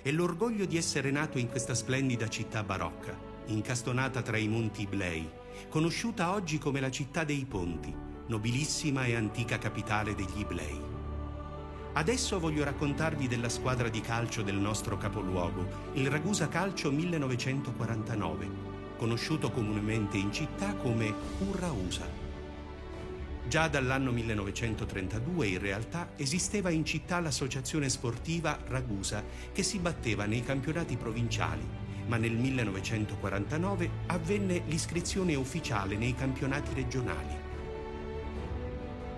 è l'orgoglio di essere nato in questa splendida città barocca, incastonata tra i monti Iblei, conosciuta oggi come la città dei ponti, nobilissima e antica capitale degli Iblei. Adesso voglio raccontarvi della squadra di calcio del nostro capoluogo, il Ragusa Calcio 1949, conosciuto comunemente in città come Urrausa. Già dall'anno 1932 in realtà esisteva in città l'associazione sportiva Ragusa che si batteva nei campionati provinciali, ma nel 1949 avvenne l'iscrizione ufficiale nei campionati regionali.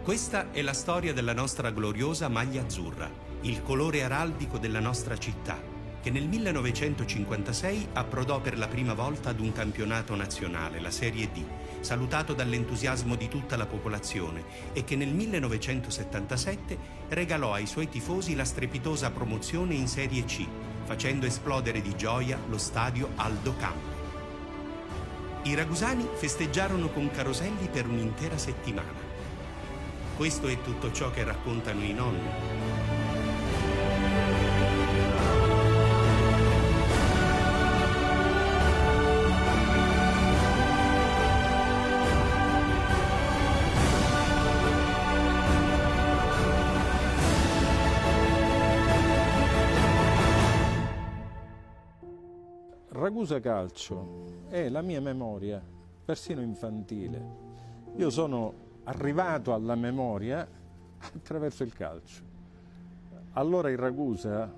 Questa è la storia della nostra gloriosa maglia azzurra, il colore araldico della nostra città, che nel 1956 approdò per la prima volta ad un campionato nazionale, la Serie D, salutato dall'entusiasmo di tutta la popolazione e che nel 1977 regalò ai suoi tifosi la strepitosa promozione in Serie C, facendo esplodere di gioia lo stadio Aldo Campo. I ragusani festeggiarono con caroselli per un'intera settimana. Questo è tutto ciò che raccontano i nonni. Ragusa Calcio è la mia memoria, persino infantile. Io sono arrivato alla memoria attraverso il calcio. Allora il Ragusa,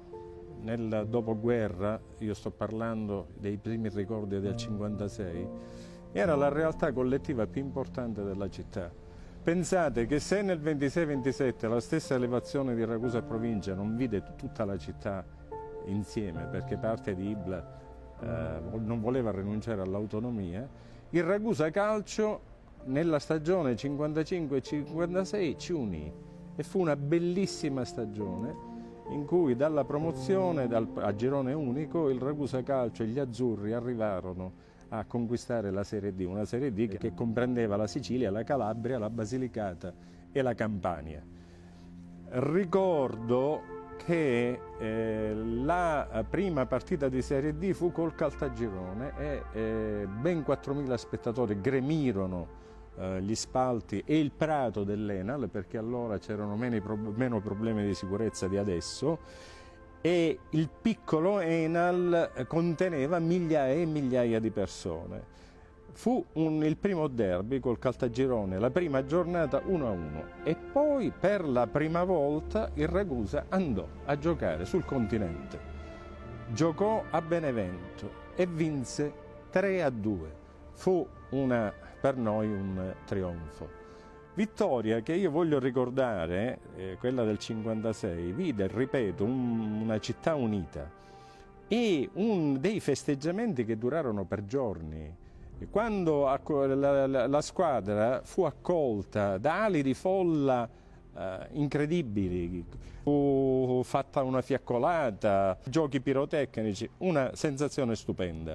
nel dopoguerra, io sto parlando dei primi ricordi del 56, era la realtà collettiva più importante della città. Pensate che se nel 26-27 la stessa elevazione di Ragusa provincia non vide tutta la città insieme, perché parte di Ibla non voleva rinunciare all'autonomia, il Ragusa Calcio nella stagione 55-56 ci unì e fu una bellissima stagione in cui dalla promozione a girone unico il Ragusa Calcio e gli azzurri arrivarono a conquistare la Serie D, una Serie D che comprendeva la Sicilia, la Calabria, la Basilicata e la Campania. Ricordo che la prima partita di Serie D fu col Caltagirone e ben 4.000 spettatori gremirono gli spalti e il prato dell'Enal, perché allora c'erano meno problemi di sicurezza di adesso, e il piccolo Enal conteneva migliaia e migliaia di persone. Fu il primo derby col Caltagirone, la prima giornata 1-1 e poi per la prima volta il Ragusa andò a giocare sul continente. Giocò a Benevento e vinse 3-2. Fu per noi un trionfo. Vittoria che io voglio ricordare, quella del 56, vide, ripeto, una città unita e dei festeggiamenti che durarono per giorni. Quando la squadra fu accolta da ali di folla incredibili, fu fatta una fiaccolata, giochi pirotecnici, una sensazione stupenda.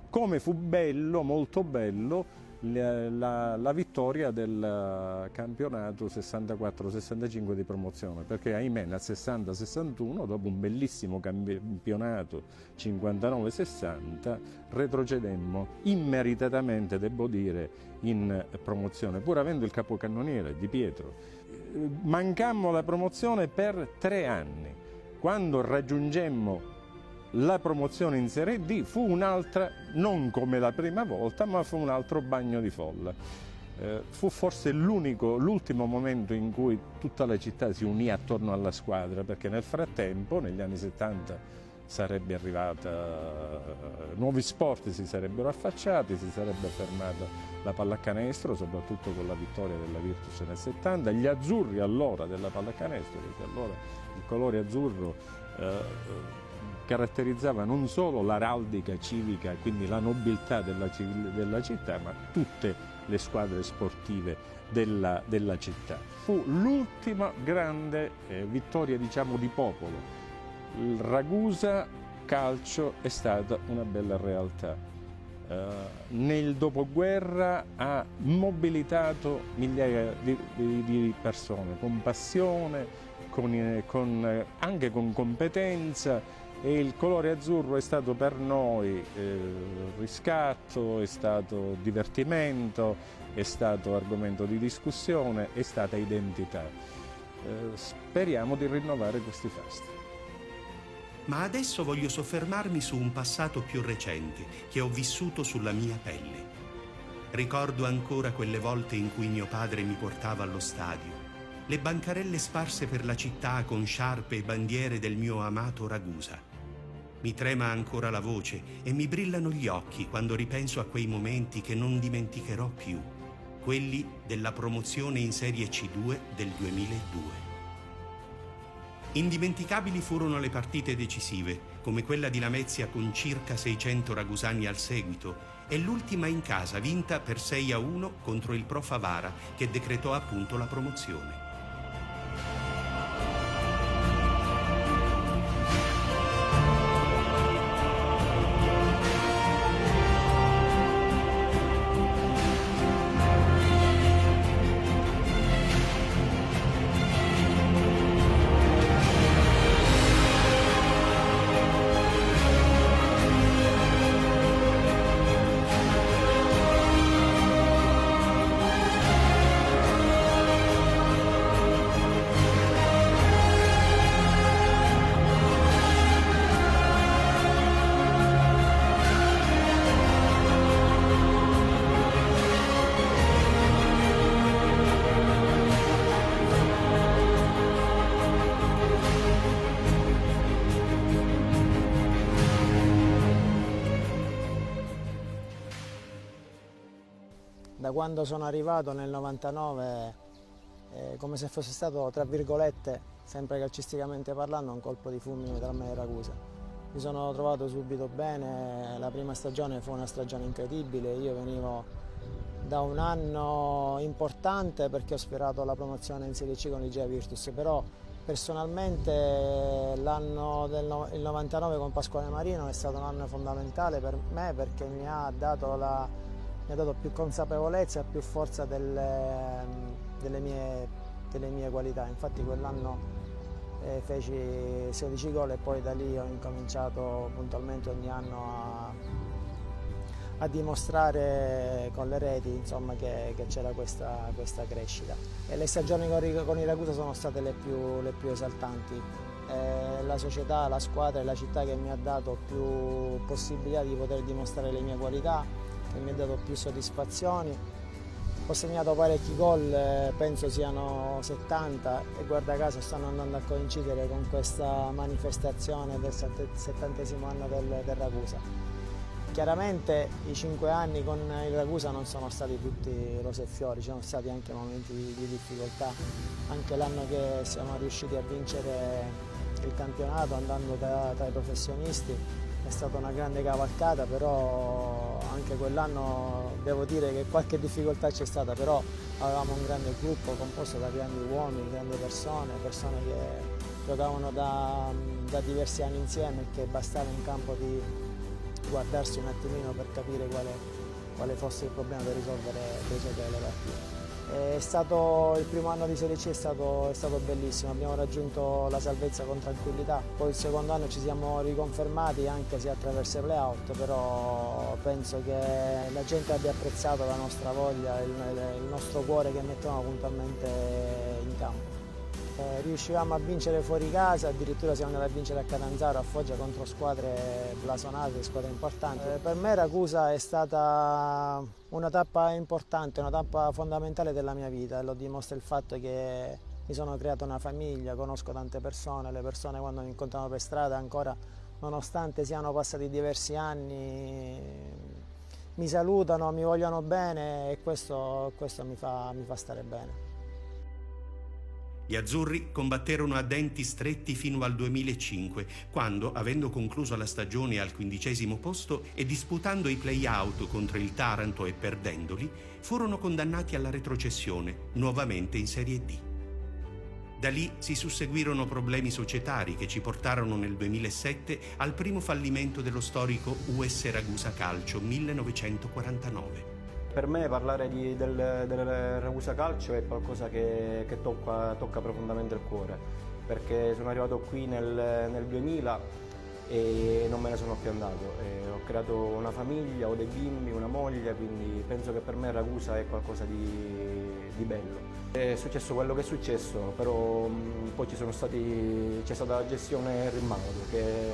Come fu bello, molto bello, la vittoria del campionato 64-65 di promozione, perché ahimè nel 60-61, dopo un bellissimo campionato 59-60, retrocedemmo immeritatamente, devo dire, in promozione, pur avendo il capocannoniere Di Pietro. mancammo la promozione per 3 anni. Quando raggiungemmo la promozione in Serie D fu un'altra, non come la prima volta, ma fu un altro bagno di folla. Fu forse l'ultimo momento in cui tutta la città si unì attorno alla squadra, perché nel frattempo, negli anni 70, sarebbe arrivata, nuovi sport si sarebbero affacciati, si sarebbe fermata la pallacanestro, soprattutto con la vittoria della Virtus nel 70, gli azzurri allora della pallacanestro, perché allora il colore azzurro caratterizzava non solo l'araldica civica, quindi la nobiltà della città, ma tutte le squadre sportive della città. Fu l'ultima grande vittoria, diciamo, di popolo. Il Ragusa calcio è stata una bella realtà. Nel dopoguerra ha mobilitato migliaia di persone con passione, anche con competenza, e il colore azzurro è stato per noi riscatto, è stato divertimento, è stato argomento di discussione, è stata identità. Speriamo di rinnovare questi fasti. Ma adesso voglio soffermarmi su un passato più recente che ho vissuto sulla mia pelle. Ricordo ancora quelle volte in cui mio padre mi portava allo stadio, le bancarelle sparse per la città con sciarpe e bandiere del mio amato Ragusa. Mi trema ancora la voce e mi brillano gli occhi quando ripenso a quei momenti che non dimenticherò più, quelli della promozione in Serie C2 del 2002. Indimenticabili furono le partite decisive, come quella di Lamezia con circa 600 ragusani al seguito, e l'ultima in casa vinta per 6-1 contro il Pro Favara, che decretò appunto la promozione. Da quando sono arrivato nel 99, come se fosse stato, tra virgolette, sempre calcisticamente parlando, un colpo di fulmine tra me e Ragusa. Mi sono trovato subito bene, la prima stagione fu una stagione incredibile, io venivo da un anno importante perché ho sperato la promozione in Serie C con il Gea Virtus, però personalmente l'anno del 99 con Pasquale Marino è stato un anno fondamentale per me perché mi ha dato più consapevolezza e più forza delle mie qualità. Infatti quell'anno feci 16 gol e poi da lì ho incominciato puntualmente ogni anno a dimostrare con le reti, insomma, che c'era questa crescita. E le stagioni con il Ragusa sono state le più esaltanti. La società, la squadra e la città che mi ha dato più possibilità di poter dimostrare le mie qualità, che mi ha dato più soddisfazioni. Ho segnato parecchi gol, penso siano 70, e guarda caso stanno andando a coincidere con questa manifestazione del 70° anno del Ragusa. Chiaramente i 5 anni con il Ragusa non sono stati tutti rose e fiori, ci sono stati anche momenti di difficoltà. Anche l'anno che siamo riusciti a vincere il campionato andando tra i professionisti è stata una grande cavalcata, però anche quell'anno devo dire che qualche difficoltà c'è stata, però avevamo un grande gruppo composto da grandi uomini, grandi persone che giocavano da diversi anni insieme e che bastava in campo di guardarsi un attimino per capire quale fosse il problema per risolvere le partite. Il primo anno di Serie C è stato bellissimo, abbiamo raggiunto la salvezza con tranquillità, poi il secondo anno ci siamo riconfermati anche se attraverso i play-out, però penso che la gente abbia apprezzato la nostra voglia, il nostro cuore che mettiamo puntualmente in campo. riuscivamo a vincere fuori casa, addirittura siamo andati a vincere a Catanzaro, a Foggia contro squadre blasonate, squadre importanti. Per me Ragusa è stata una tappa importante, una tappa fondamentale della mia vita, e lo dimostra il fatto che mi sono creato una famiglia, conosco tante persone, le persone quando mi incontrano per strada ancora, nonostante siano passati diversi anni, mi salutano, mi vogliono bene, e questo mi fa stare bene. Gli azzurri combatterono a denti stretti fino al 2005, quando, avendo concluso la stagione al 15° posto e disputando i play-out contro il Taranto e perdendoli, furono condannati alla retrocessione, nuovamente in Serie D. Da lì si susseguirono problemi societari che ci portarono nel 2007 al primo fallimento dello storico US Ragusa Calcio 1949. Per me parlare del Ragusa Calcio è qualcosa che tocca profondamente il cuore, perché sono arrivato qui nel 2000 e non me ne sono più andato. Ho creato una famiglia, ho dei bimbi, una moglie, quindi penso che per me Ragusa è qualcosa di bello. È successo quello che è successo, però poi c'è stata la gestione Rimaudo che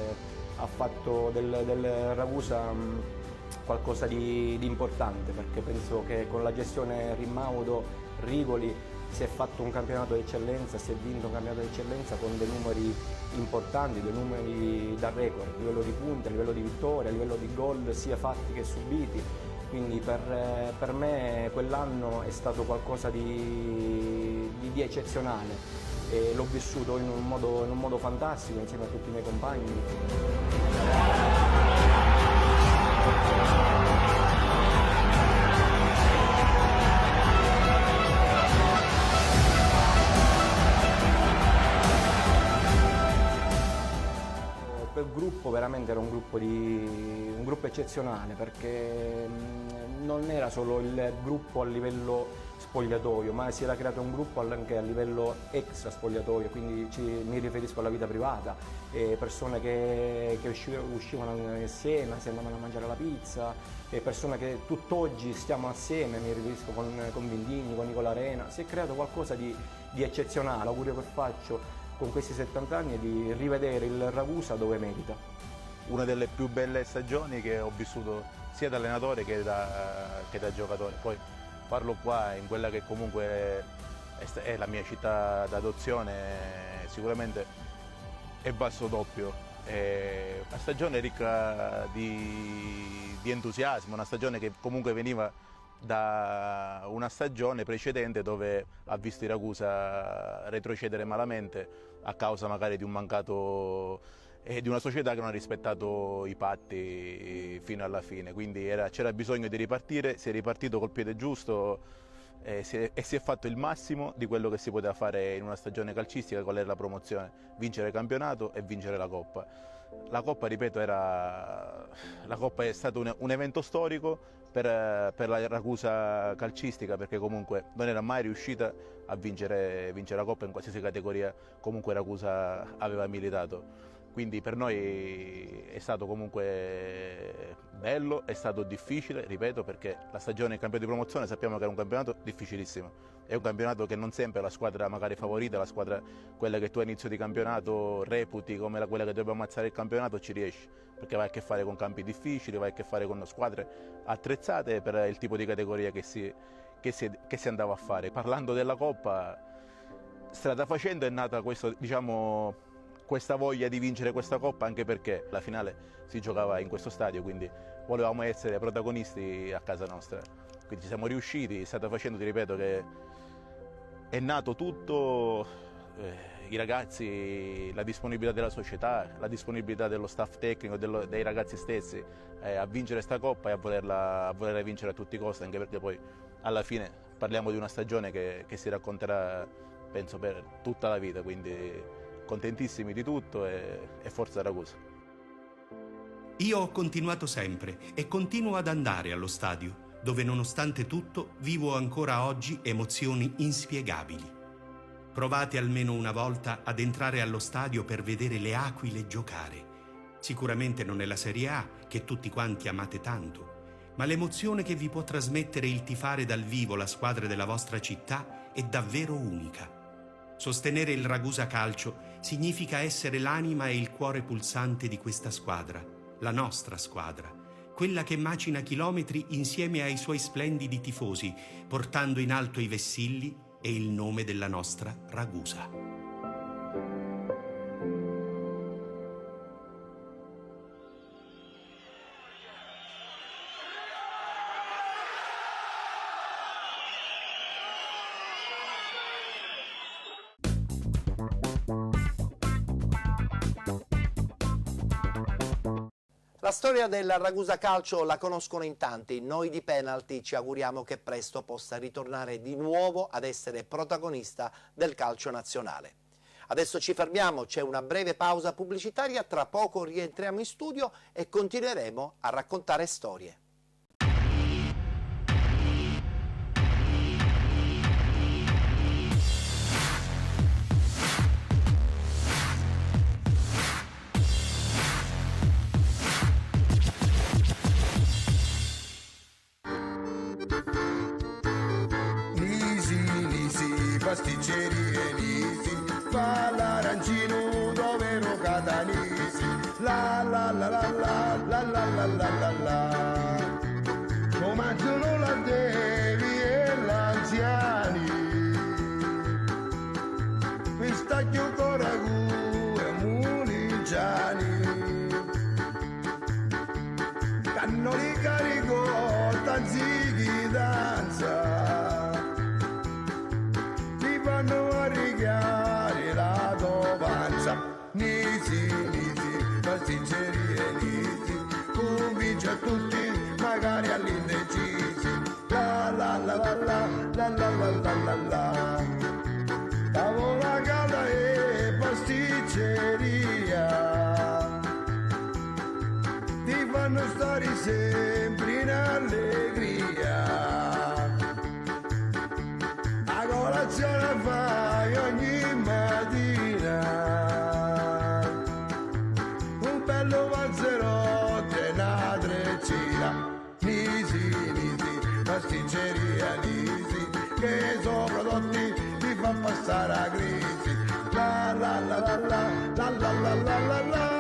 ha fatto del Ragusa qualcosa di importante, perché penso che con la gestione Rimaudo, Rigoli, si è fatto un campionato d'eccellenza, si è vinto un campionato d'eccellenza con dei numeri importanti, dei numeri da record, a livello di punti, a livello di vittorie, a livello di gol sia fatti che subiti. Quindi per me quell'anno è stato qualcosa di eccezionale e l'ho vissuto in un modo fantastico insieme a tutti i miei compagni. Il gruppo veramente era un gruppo eccezionale, perché non era solo il gruppo a livello spogliatoio, ma si era creato un gruppo anche a livello extra spogliatoio, quindi mi riferisco alla vita privata, persone che uscivano assieme, si andavano a mangiare la pizza, persone che tutt'oggi stiamo assieme, mi riferisco con Vindini, con Nicola Arena. Si è creato qualcosa di eccezionale. L'augurio che faccio con questi 70 anni è di rivedere il Ragusa dove merita. Una delle più belle stagioni che ho vissuto sia da allenatore che da giocatore. Poi parlo qua in quella che comunque è la mia città d'adozione, sicuramente è Basso Doppio. È una stagione ricca di entusiasmo, una stagione che comunque veniva da una stagione precedente dove ha visto i Ragusa retrocedere malamente a causa magari di un mancato e di una società che non ha rispettato i patti fino alla fine, quindi c'era bisogno di ripartire, si è ripartito col piede giusto e si è fatto il massimo di quello che si poteva fare in una stagione calcistica, qual era la promozione, vincere il campionato e vincere la Coppa. La Coppa, ripeto, la Coppa è stato un evento storico per la Ragusa calcistica, perché comunque non era mai riuscita a vincere la Coppa in qualsiasi categoria comunque Ragusa aveva militato. Quindi per noi è stato comunque bello, è stato difficile, ripeto, perché la stagione del campionato di promozione sappiamo che è un campionato difficilissimo. È un campionato che non sempre la squadra magari favorita, la squadra quella che tu a inizio di campionato reputi come quella che dovrebbe ammazzare il campionato, ci riesci, perché vai a che fare con campi difficili, vai a che fare con squadre attrezzate per il tipo di categoria che si andava a fare. Parlando della Coppa, strada facendo è nata questa voglia di vincere questa Coppa, anche perché la finale si giocava in questo stadio, quindi volevamo essere protagonisti a casa nostra. Quindi ci siamo riusciti, è stata facendo, ti ripeto, che è nato tutto, i ragazzi, la disponibilità della società, la disponibilità dello staff tecnico, dei ragazzi stessi a vincere questa Coppa e a volerla vincere a tutti i costi, anche perché poi alla fine parliamo di una stagione che si racconterà, penso, per tutta la vita, quindi contentissimi di tutto e forza Ragusa. Io ho continuato sempre e continuo ad andare allo stadio, dove nonostante tutto vivo ancora oggi emozioni inspiegabili. Provate almeno una volta ad entrare allo stadio per vedere le Aquile giocare. Sicuramente non è la Serie A, che tutti quanti amate tanto, ma l'emozione che vi può trasmettere il tifare dal vivo la squadra della vostra città è davvero unica. Sostenere il Ragusa Calcio significa essere l'anima e il cuore pulsante di questa squadra, la nostra squadra, quella che macina chilometri insieme ai suoi splendidi tifosi, portando in alto i vessilli e il nome della nostra Ragusa. La storia del Ragusa Calcio la conoscono in tanti, noi di Penalty ci auguriamo che presto possa ritornare di nuovo ad essere protagonista del calcio nazionale. Adesso ci fermiamo, c'è una breve pausa pubblicitaria, tra poco rientriamo in studio e continueremo a raccontare storie. Pasticcerie Nisi, fa l'arancino dove rocata Nisi, la la la la la la la la la la la. Comandano la devi e l'anziani, pistacchio coragù e muligiani, cannoli carico, tanzighi danza. A rigare la dovanza, Nisi, Nisi, pasticcerie Nisi, convince a tutti, magari all'indecisi, la la la la la la la la la la la. Tavola calda e pasticceria ti fanno stare sempre in allegria. Colazione fai ogni mattina, un bello panzerotto e una treccina, Nisi, Nisi, pasticceria Nisi, che i prodotti ti fa passare la crisi, la la la la la la la la la la la.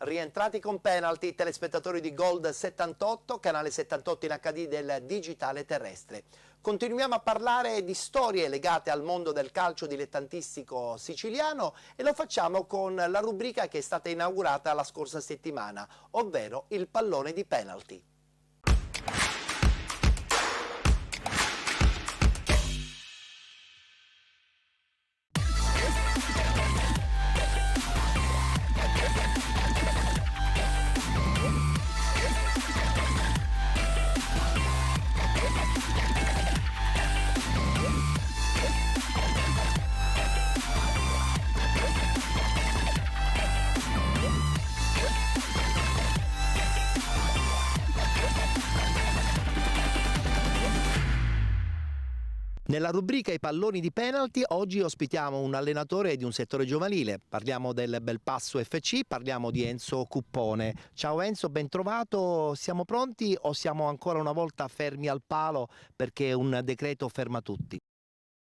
Rientrati con Penalty, telespettatori di Gold 78, canale 78 in HD del digitale terrestre. Continuiamo a parlare di storie legate al mondo del calcio dilettantistico siciliano e lo facciamo con la rubrica che è stata inaugurata la scorsa settimana, ovvero il pallone di Penalty. Nella rubrica I palloni di penalty oggi ospitiamo un allenatore di un settore giovanile, parliamo del Belpasso FC, parliamo di Enzo Cuppone. Ciao Enzo, ben trovato, siamo pronti o siamo ancora una volta fermi al palo perché un decreto ferma tutti?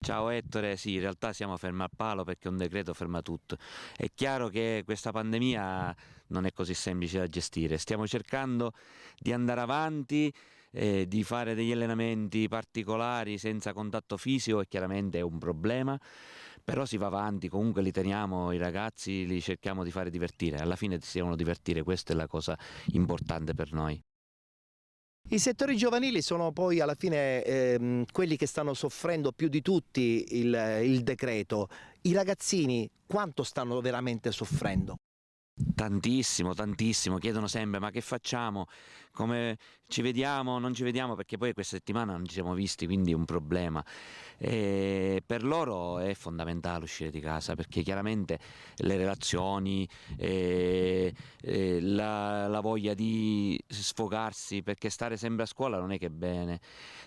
Ciao Ettore, sì, in realtà siamo fermi al palo perché un decreto ferma tutto. È chiaro che questa pandemia non è così semplice da gestire, stiamo cercando di andare avanti, di fare degli allenamenti particolari senza contatto fisico e chiaramente è un problema, però si va avanti, comunque li teniamo, i ragazzi li cerchiamo di fare divertire, alla fine si devono divertire, questa è la cosa importante per noi. I settori giovanili sono poi alla fine quelli che stanno soffrendo più di tutti il decreto. I ragazzini quanto stanno veramente soffrendo? Tantissimo, tantissimo, chiedono sempre ma che facciamo, come ci vediamo, non ci vediamo, perché poi questa settimana non ci siamo visti, quindi è un problema. E per loro è fondamentale uscire di casa perché chiaramente le relazioni, la voglia di sfogarsi, perché stare sempre a scuola non è che è bene.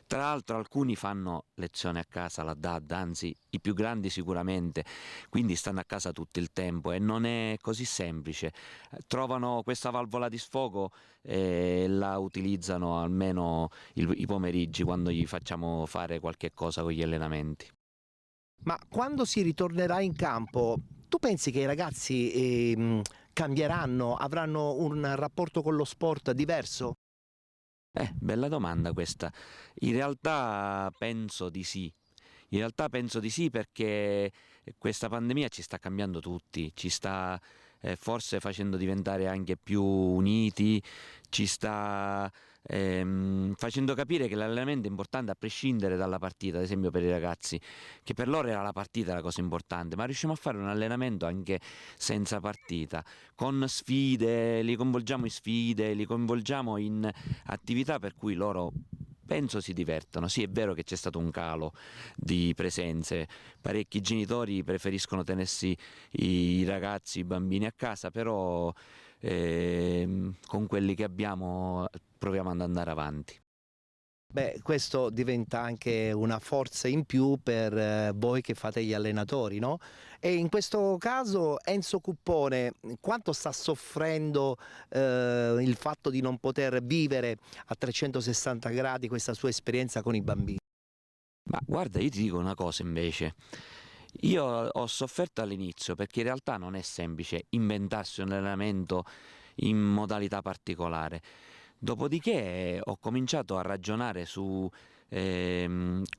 Tra l'altro alcuni fanno lezione a casa, la DAD, anzi i più grandi sicuramente, quindi stanno a casa tutto il tempo e non è così semplice. Trovano questa valvola di sfogo e la utilizzano almeno i pomeriggi quando gli facciamo fare qualche cosa con gli allenamenti. Ma quando si ritornerà in campo, tu pensi che i ragazzi cambieranno, avranno un rapporto con lo sport diverso? Bella domanda questa. In realtà penso di sì. In realtà penso di sì perché questa pandemia ci sta cambiando tutti, ci sta forse facendo diventare anche più uniti, ci sta facendo capire che l'allenamento è importante a prescindere dalla partita, ad esempio per i ragazzi, che per loro era la partita la cosa importante, ma riusciamo a fare un allenamento anche senza partita, con sfide, li coinvolgiamo in sfide, li coinvolgiamo in attività per cui loro penso si divertono. Sì, è vero che c'è stato un calo di presenze, parecchi genitori preferiscono tenersi i ragazzi, i bambini a casa, però con quelli che abbiamo proviamo ad andare avanti. Beh, questo diventa anche una forza in più per voi che fate gli allenatori, no? E in questo caso Enzo Cuppone, quanto sta soffrendo il fatto di non poter vivere a 360 gradi questa sua esperienza con i bambini? Ma guarda, io ti dico una cosa invece. Io ho sofferto all'inizio perché in realtà non è semplice inventarsi un allenamento in modalità particolare. Dopodiché ho cominciato a ragionare su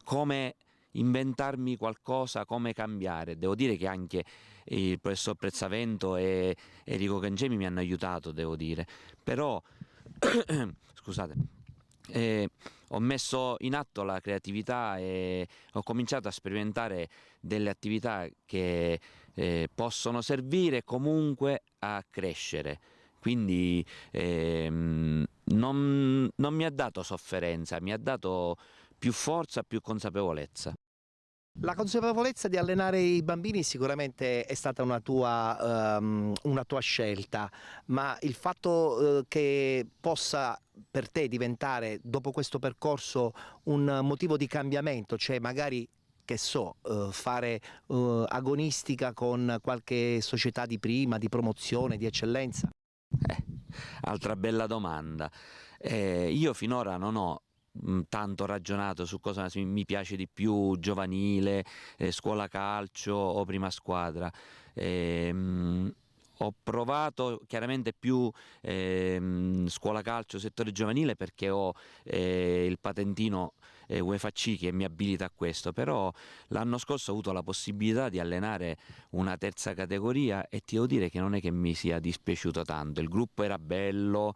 come inventarmi qualcosa, come cambiare. Devo dire che anche il professor Prezzavento e Enrico Cangemi mi hanno aiutato, devo dire. Però, scusate, ho messo in atto la creatività e ho cominciato a sperimentare delle attività che possono servire comunque a crescere. Quindi non mi ha dato sofferenza, mi ha dato più forza, più consapevolezza. La consapevolezza di allenare i bambini sicuramente è stata una tua scelta, ma il fatto che possa per te diventare dopo questo percorso un motivo di cambiamento, cioè magari che so, fare agonistica con qualche società di prima, di promozione, di eccellenza? Altra bella domanda. Io finora non ho tanto ragionato su cosa mi piace di più, giovanile, scuola calcio o prima squadra. Ho provato chiaramente più scuola calcio, settore giovanile, perché ho il patentino UEFA C che mi abilita a questo, però l'anno scorso ho avuto la possibilità di allenare una terza categoria e ti devo dire che non è che mi sia dispiaciuto tanto. Il gruppo era bello,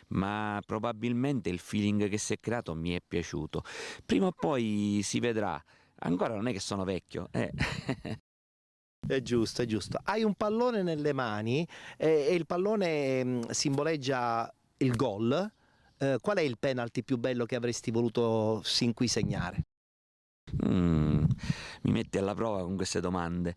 ma probabilmente il feeling che si è creato mi è piaciuto. Prima o poi si vedrà, ancora non è che sono vecchio. È giusto, è giusto. Hai un pallone nelle mani e il pallone simboleggia il gol. Qual è il penalty più bello che avresti voluto sin qui segnare? Mi metti alla prova con queste domande.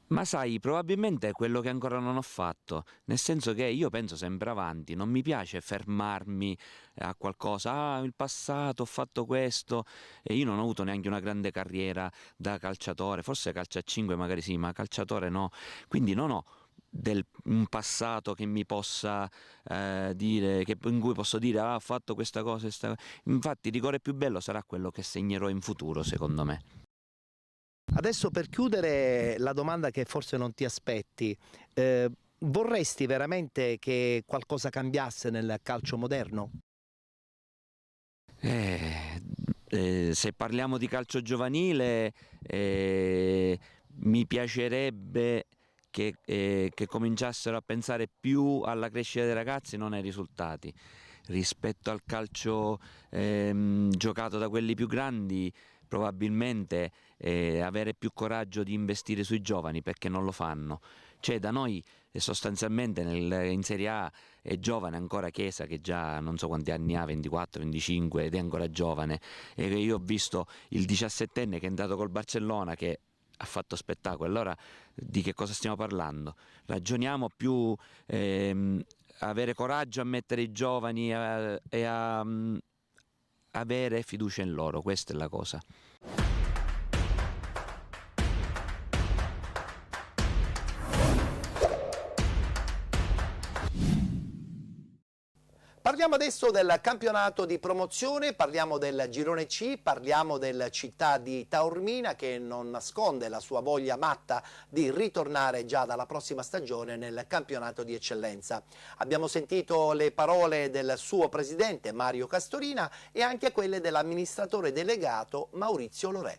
Ma sai, probabilmente è quello che ancora non ho fatto, nel senso che io penso sempre avanti, non mi piace fermarmi a qualcosa, il passato ho fatto questo, e io non ho avuto neanche una grande carriera da calciatore, forse calcio a 5 magari sì, ma calciatore no, quindi non ho un passato che mi possa dire, in cui posso dire ho fatto questa cosa, infatti il rigore più bello sarà quello che segnerò in futuro, secondo me. Adesso, per chiudere, la domanda che forse non ti aspetti, vorresti veramente che qualcosa cambiasse nel calcio moderno? Se parliamo di calcio giovanile, mi piacerebbe che cominciassero a pensare più alla crescita dei ragazzi, non ai risultati. Rispetto al calcio giocato da quelli più grandi, probabilmente avere più coraggio di investire sui giovani, perché non lo fanno. Cioè, da noi sostanzialmente in Serie A è giovane ancora Chiesa, che già non so quanti anni ha, 24, 25, ed è ancora giovane, e io ho visto il 17enne che è andato col Barcellona, che ha fatto spettacolo. Allora di che cosa stiamo parlando? Ragioniamo più avere coraggio a mettere i giovani e a avere fiducia in loro, questa è la cosa. Parliamo adesso del campionato di promozione, parliamo del Girone C, parliamo del Città di Taormina, che non nasconde la sua voglia matta di ritornare già dalla prossima stagione nel campionato di eccellenza. Abbiamo sentito le parole del suo presidente Mario Castorina e anche quelle dell'amministratore delegato Maurizio Lorè.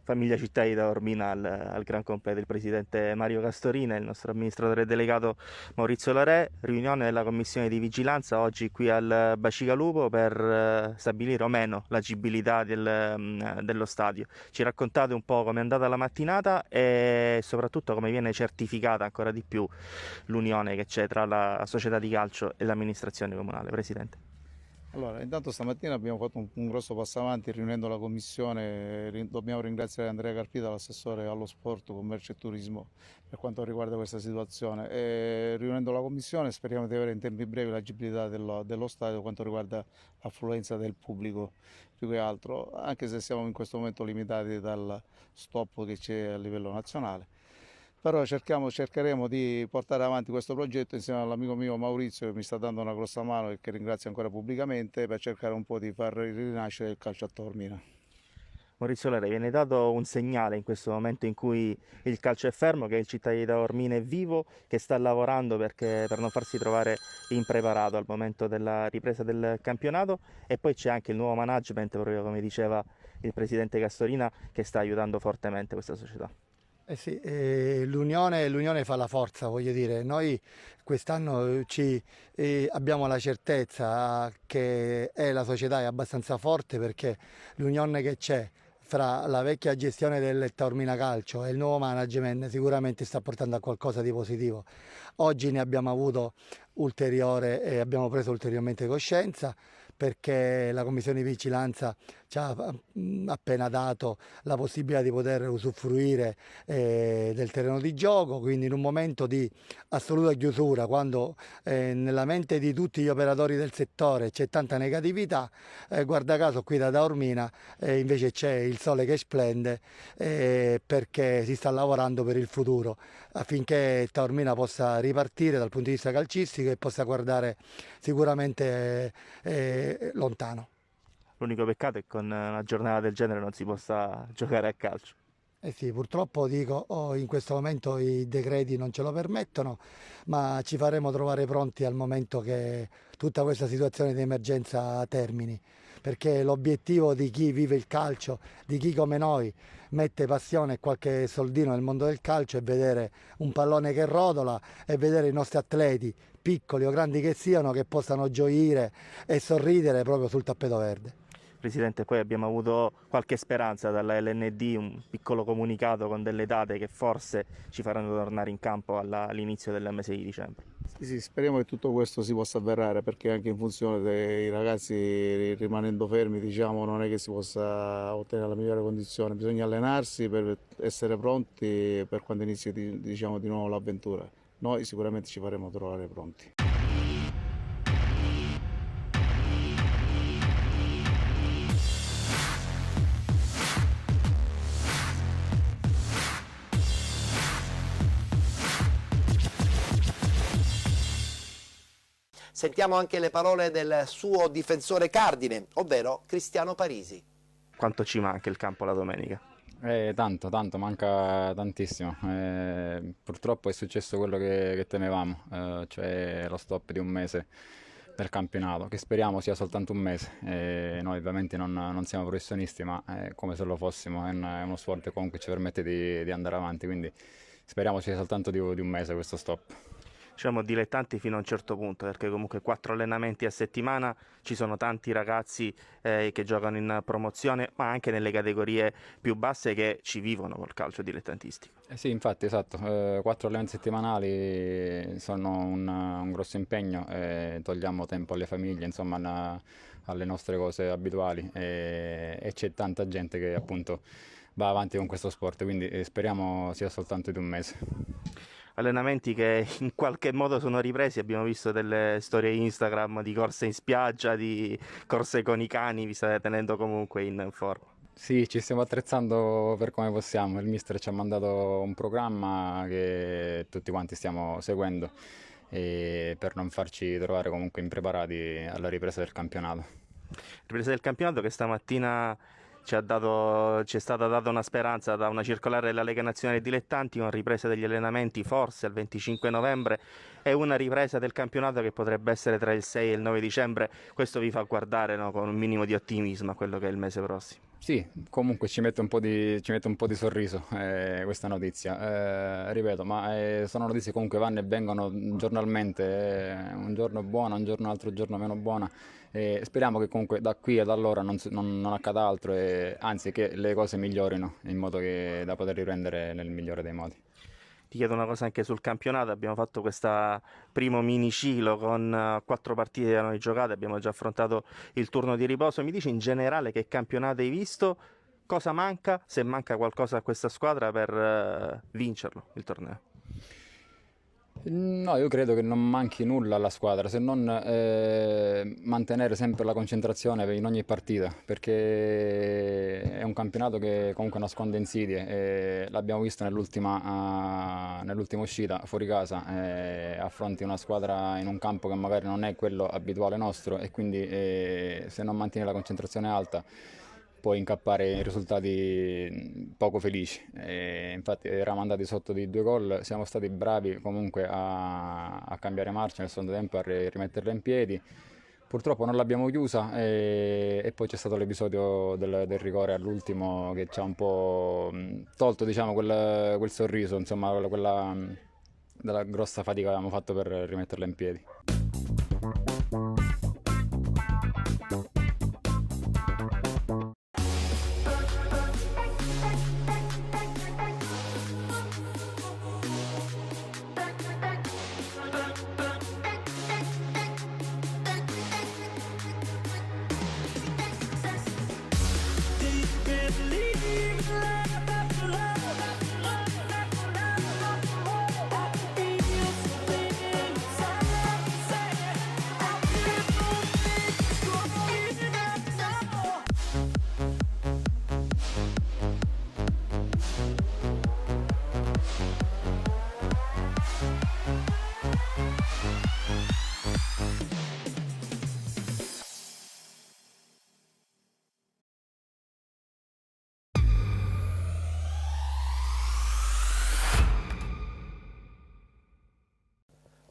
Famiglia Città di Taormina al gran completo il presidente Mario Castorina e il nostro amministratore delegato Maurizio Larè. Riunione della commissione di vigilanza oggi qui al Bacigalupo per stabilire o meno l'agibilità dello stadio. Ci raccontate un po' come è andata la mattinata e soprattutto come viene certificata ancora di più l'unione che c'è tra la società di calcio e l'amministrazione comunale, Presidente. Allora, intanto stamattina abbiamo fatto un grosso passo avanti riunendo la commissione. Dobbiamo ringraziare Andrea Carpita, l'assessore allo sport, commercio e turismo, per quanto riguarda questa situazione. E riunendo la commissione speriamo di avere in tempi brevi l'agibilità dello stadio quanto riguarda l'affluenza del pubblico, più che altro, anche se siamo in questo momento limitati dal stop che c'è a livello nazionale. Però cercheremo di portare avanti questo progetto insieme all'amico mio Maurizio, che mi sta dando una grossa mano e che ringrazio ancora pubblicamente, per cercare un po' di far rinascere il calcio a Taormina. Maurizio Lere, viene dato un segnale in questo momento in cui il calcio è fermo, che il Città di Taormina è vivo, che sta lavorando per non farsi trovare impreparato al momento della ripresa del campionato, e poi c'è anche il nuovo management, proprio come diceva il presidente Castorina, che sta aiutando fortemente questa società. Sì, l'unione fa la forza, voglio dire. Noi quest'anno abbiamo la certezza che la società è abbastanza forte, perché l'unione che c'è fra la vecchia gestione del Taormina Calcio e il nuovo management sicuramente sta portando a qualcosa di positivo. Oggi ne abbiamo avuto abbiamo preso ulteriormente coscienza, perché la commissione di vigilanza ci ha appena dato la possibilità di poter usufruire del terreno di gioco, quindi in un momento di assoluta chiusura, quando nella mente di tutti gli operatori del settore c'è tanta negatività, guarda caso qui da Taormina invece c'è il sole che splende, perché si sta lavorando per il futuro affinché Taormina possa ripartire dal punto di vista calcistico e possa guardare sicuramente lontano. L'unico peccato è che con una giornata del genere non si possa giocare a calcio. Sì, purtroppo in questo momento i decreti non ce lo permettono, ma ci faremo trovare pronti al momento che tutta questa situazione di emergenza termini, perché l'obiettivo di chi vive il calcio, di chi come noi mette passione e qualche soldino nel mondo del calcio, è vedere un pallone che rotola e vedere i nostri atleti, piccoli o grandi che siano, che possano gioire e sorridere proprio sul tappeto verde. Presidente, poi abbiamo avuto qualche speranza dalla LND, un piccolo comunicato con delle date che forse ci faranno tornare in campo all'inizio del mese di dicembre. Sì, speriamo che tutto questo si possa avverare, perché anche in funzione dei ragazzi rimanendo fermi, diciamo, non è che si possa ottenere la migliore condizione, bisogna allenarsi per essere pronti per quando inizi diciamo, di nuovo l'avventura. Noi sicuramente ci faremo trovare pronti. Sentiamo anche le parole del suo difensore cardine, ovvero Cristiano Parisi. Quanto ci manca il campo la domenica? Tanto, manca tantissimo. Purtroppo è successo quello che temevamo, cioè lo stop di un mese del campionato, che speriamo sia soltanto un mese. Noi ovviamente non siamo professionisti, ma come se lo fossimo, è uno sport che comunque ci permette di andare avanti, quindi speriamo sia soltanto di un mese questo stop. Diciamo dilettanti fino a un certo punto, perché comunque 4 allenamenti a settimana, ci sono tanti ragazzi che giocano in promozione, ma anche nelle categorie più basse che ci vivono col calcio dilettantistico. Sì, infatti, esatto, 4 allenamenti settimanali sono un grosso impegno, togliamo tempo alle famiglie, insomma alle nostre cose abituali, e c'è tanta gente che appunto va avanti con questo sport, quindi speriamo sia soltanto di un mese. Allenamenti che in qualche modo sono ripresi, abbiamo visto delle storie Instagram di corse in spiaggia, di corse con i cani, vi state tenendo comunque in forma. Sì, ci stiamo attrezzando per come possiamo, il mister ci ha mandato un programma che tutti quanti stiamo seguendo per non farci trovare comunque impreparati alla ripresa del campionato. Ripresa del campionato che stamattina ci è stata data una speranza da una circolare della Lega Nazionale Dilettanti, una ripresa degli allenamenti forse il 25 novembre e una ripresa del campionato che potrebbe essere tra il 6 e il 9 dicembre. Questo vi fa guardare, no, con un minimo di ottimismo a quello che è il mese prossimo. Sì, comunque ci mette un po' di sorriso questa notizia, ripeto, ma sono notizie che comunque vanno e vengono giornalmente, un giorno buona, un altro giorno meno buona. Speriamo che comunque da qui ad allora non accada altro, anzi che le cose migliorino in modo che da poter riprendere nel migliore dei modi. Ti chiedo una cosa anche sul campionato, abbiamo fatto questo primo mini ciclo con 4 partite da noi giocate, abbiamo già affrontato il turno di riposo. Mi dici in generale che campionato hai visto, cosa manca, se manca qualcosa a questa squadra per vincerlo il torneo? No, io credo che non manchi nulla alla squadra, se non mantenere sempre la concentrazione in ogni partita, perché è un campionato che comunque nasconde insidie, l'abbiamo visto nell'ultima uscita fuori casa, affronti una squadra in un campo che magari non è quello abituale nostro, e quindi se non mantieni la concentrazione alta puoi incappare in risultati poco felici. Infatti eravamo andati sotto di 2 gol, siamo stati bravi comunque a cambiare marcia nel secondo tempo, a rimetterla in piedi. Purtroppo non l'abbiamo chiusa e poi c'è stato l'episodio del rigore all'ultimo che ci ha un po' tolto, diciamo, quel sorriso, insomma, della grossa fatica che avevamo fatto per rimetterla in piedi.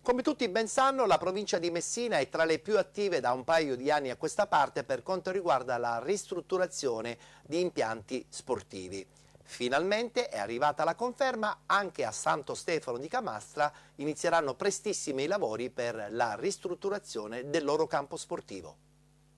Come tutti ben sanno, la provincia di Messina è tra le più attive da un paio di anni a questa parte per quanto riguarda la ristrutturazione di impianti sportivi. Finalmente è arrivata la conferma, anche a Santo Stefano di Camastra inizieranno prestissimo i lavori per la ristrutturazione del loro campo sportivo.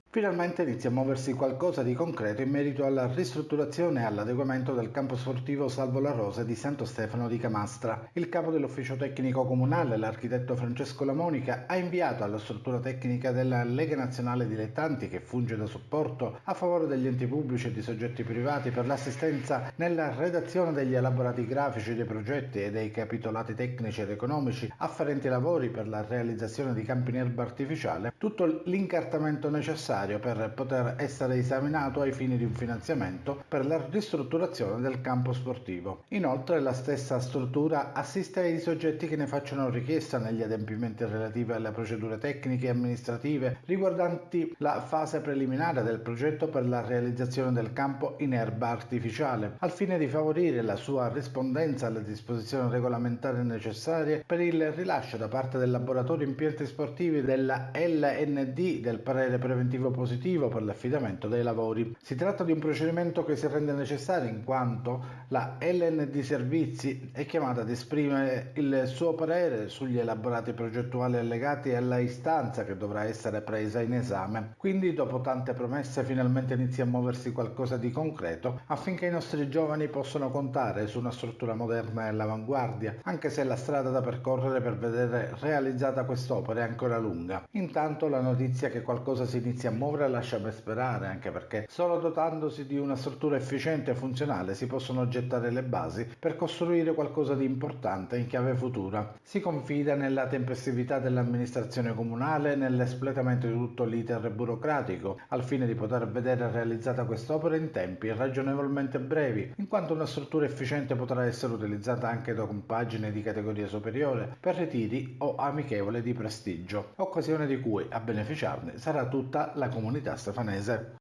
Finalmente inizia a muoversi qualcosa di concreto in merito alla ristrutturazione e all'adeguamento del campo sportivo Salvo La Rose di Santo Stefano di Camastra. Il capo dell'ufficio tecnico comunale, l'architetto Francesco La Monica, ha inviato alla struttura tecnica della Lega Nazionale Dilettanti, che funge da supporto a favore degli enti pubblici e di soggetti privati per l'assistenza nella redazione degli elaborati grafici dei progetti e dei capitolati tecnici ed economici afferenti ai lavori per la realizzazione di campi in erba artificiale, tutto l'incartamento necessario per poter essere esaminato ai fini di un finanziamento per la ristrutturazione del campo sportivo. Inoltre la stessa struttura assiste ai soggetti che ne facciano richiesta negli adempimenti relativi alle procedure tecniche e amministrative riguardanti la fase preliminare del progetto per la realizzazione del campo in erba artificiale, al fine di favorire la sua rispondenza alle disposizioni regolamentari necessarie per il rilascio da parte del laboratorio impianti sportivi della LND del parere preventivo positivo per l'affidamento dei lavori. Si tratta di un procedimento che si rende necessario in quanto la LND Servizi è chiamata ad esprimere il suo parere sugli elaborati progettuali allegati alla istanza che dovrà essere presa in esame. Quindi, dopo tante promesse, finalmente inizia a muoversi qualcosa di concreto affinché i nostri giovani possano contare su una struttura moderna e all'avanguardia, anche se la strada da percorrere per vedere realizzata quest'opera è ancora lunga. Intanto la notizia che qualcosa si inizia a muovere lascia ben sperare, anche perché solo dotandosi di una struttura efficiente e funzionale si possono gettare le basi per costruire qualcosa di importante in chiave futura. Si confida nella tempestività dell'amministrazione comunale e nell'espletamento di tutto l'iter burocratico, al fine di poter vedere realizzata quest'opera in tempi ragionevolmente brevi, in quanto una struttura efficiente potrà essere utilizzata anche da compagini di categoria superiore per ritiri o amichevole di prestigio, occasione di cui a beneficiarne sarà tutta la comunità stefanese.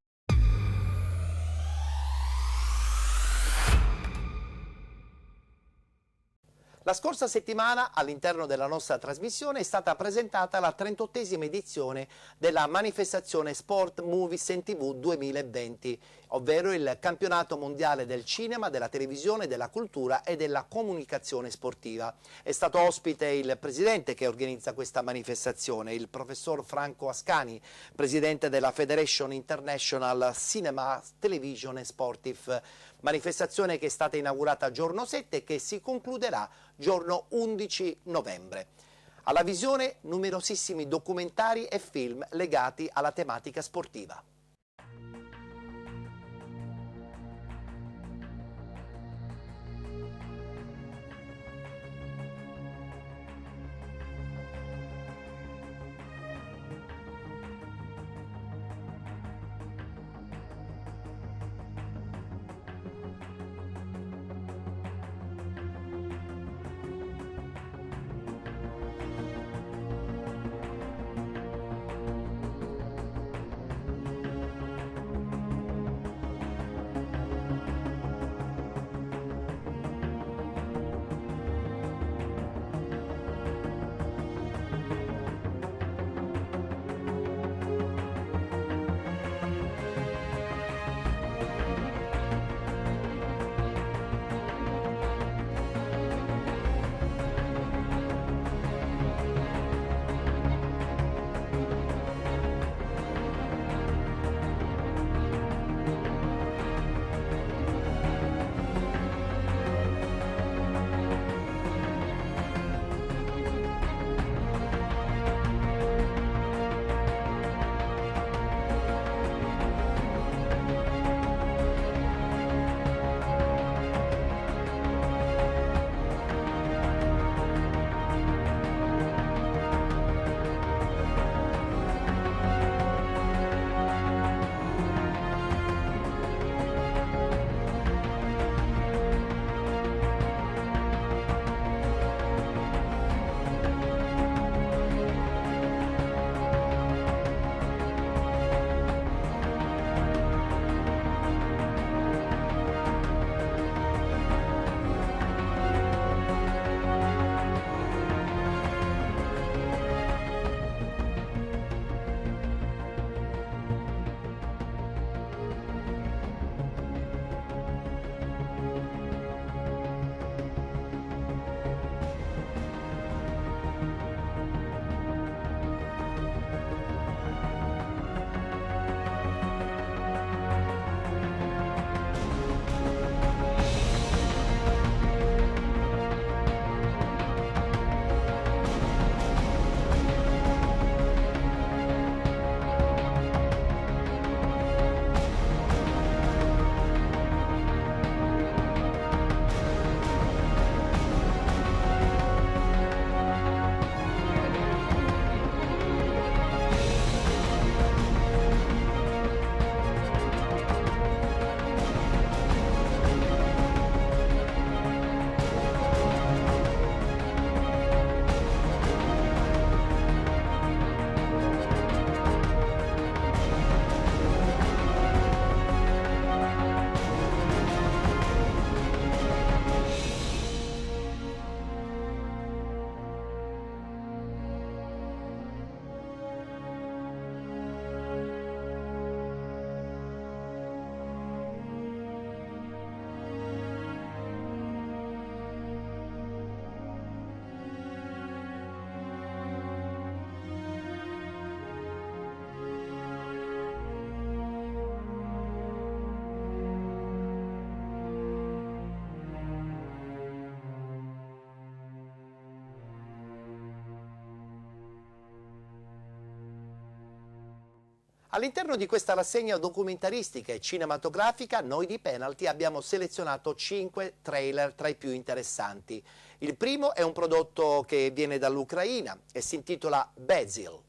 La scorsa settimana all'interno della nostra trasmissione è stata presentata la 38esima edizione della manifestazione Sport Movies and TV 2020, ovvero il campionato mondiale del cinema, della televisione, della cultura e della comunicazione sportiva. È stato ospite il presidente che organizza questa manifestazione, il professor Franco Ascani, presidente della Federation International Cinema, Television e Sportive. Manifestazione che è stata inaugurata giorno 7 e che si concluderà giorno 11 novembre. Alla visione numerosissimi documentari e film legati alla tematica sportiva. All'interno di questa rassegna documentaristica e cinematografica, noi di Penalty abbiamo selezionato 5 trailer tra i più interessanti. Il primo è un prodotto che viene dall'Ucraina e si intitola Basil.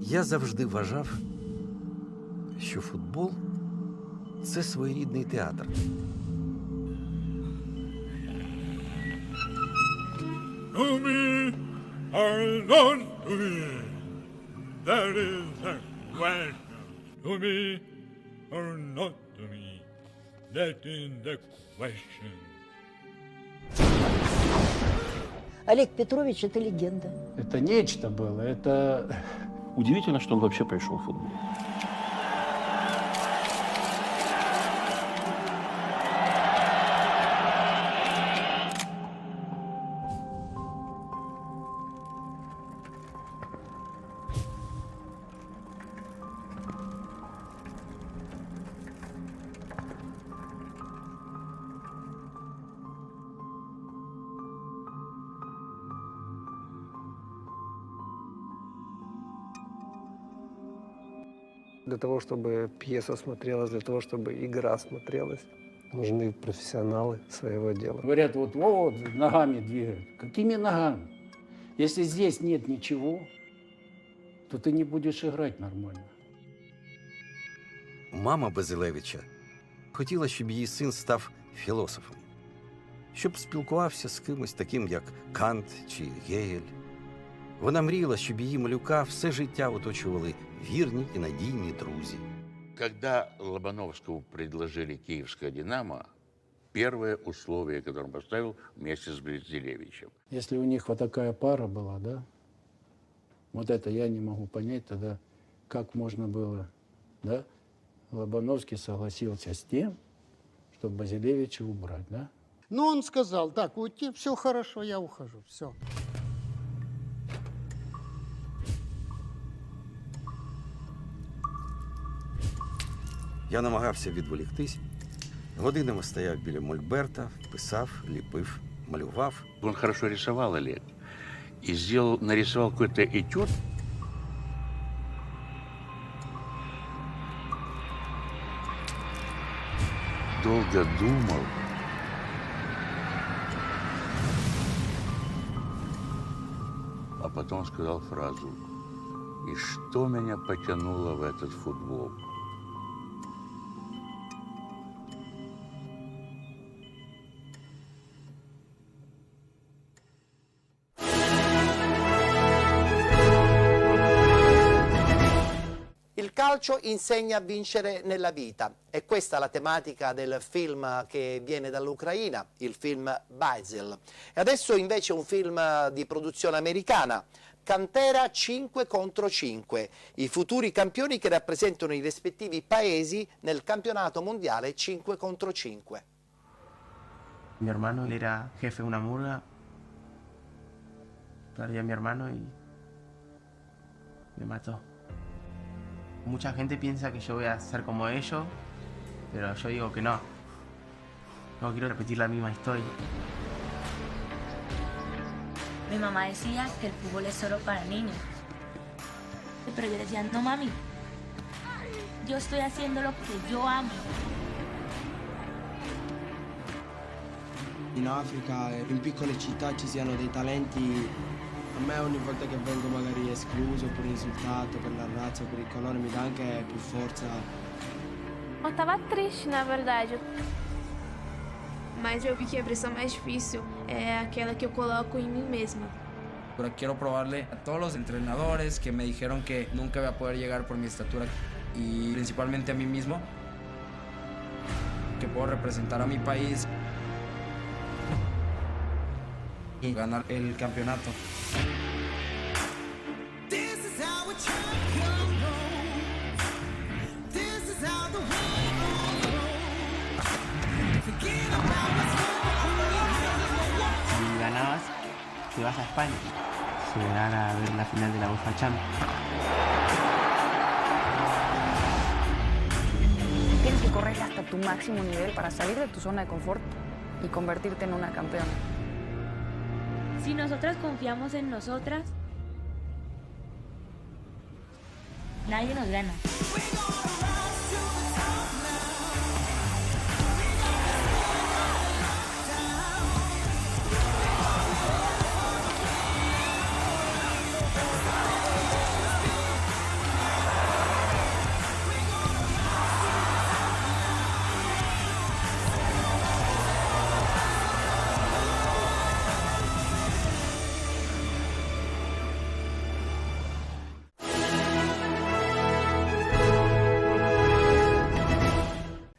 Я завжди вважав, що футбол – це своєрідний театр. To me or not to me, that is the question. To me or not to me, that is the question. Олег Петрович – это легенда. Это нечто было, это... Удивительно, что он вообще пришел в футбол. Для того, чтобы пьеса смотрелась, для того, чтобы игра смотрелась, нужны профессионалы своего дела. Говорят, вот ногами двигают. Какими ногами? Если здесь нет ничего, то ты не будешь играть нормально. Мама Базилевича хотіла, щоб її син став філософом. Щоб спілкувався з кимось таким, як Кант чи Гегель. Вона мріяла, щоб її малюка все життя оточували вірні і надійні друзі. Когда Лобановскому предложили киевское «Динамо», первое условие, которое он поставил вместе с Базилевичем. Если у них вот такая пара была, да, вот это я не могу понять тогда, как можно было, да, Лобановский согласился с тем, чтобы Базилевича убрать, да? Но он сказал, так, уйти, все хорошо, я ухожу, все. Я намагався відволіктись, годинами стояв біля мольберта, писав, ліпив, малював. Он хорошо рисовал, Олег, и нарисовал какой-то этюд. Долго думал. А потом сказал фразу: «И что меня потянуло в этот футбол?» Il calcio insegna a vincere nella vita. È questa la tematica del film che viene dall'Ucraina, il film Basil. E adesso invece un film di produzione americana, Cantera 5 contro 5, i futuri campioni che rappresentano i rispettivi paesi nel campionato mondiale 5 contro 5. Mi hermano era jefe de una murga, perdí a mi hermano y me mató. Mucha gente piensa que yo voy a ser como ellos, pero yo digo que no. No quiero repetir la misma historia. Mi mamá decía que el fútbol es solo para niños. Pero yo decía, no mami, yo estoy haciendo lo que yo amo. In Africa, in piccole città ci siano dei talenti. A me ogni volta che vengo magari escluso oppure insultato per la razza o per il colore mi dà anche più forza. Eu estava triste, na verdade. Mas eu vi que a pressão mais difícil é aquela que eu coloco em mim mesma. Pero quiero probarle a todos los entrenadores que me dijeron que nunca voy a poder llegar por mi estatura y principalmente a mí mismo, que puedo representar a mi país. y ganar el campeonato. Si ganabas, te vas a España. Llegar a ver la final de la UEFA Champions. Tienes que correr hasta tu máximo nivel para salir de tu zona de confort y convertirte en una campeona. Si nosotras confiamos en nosotras, nadie nos gana.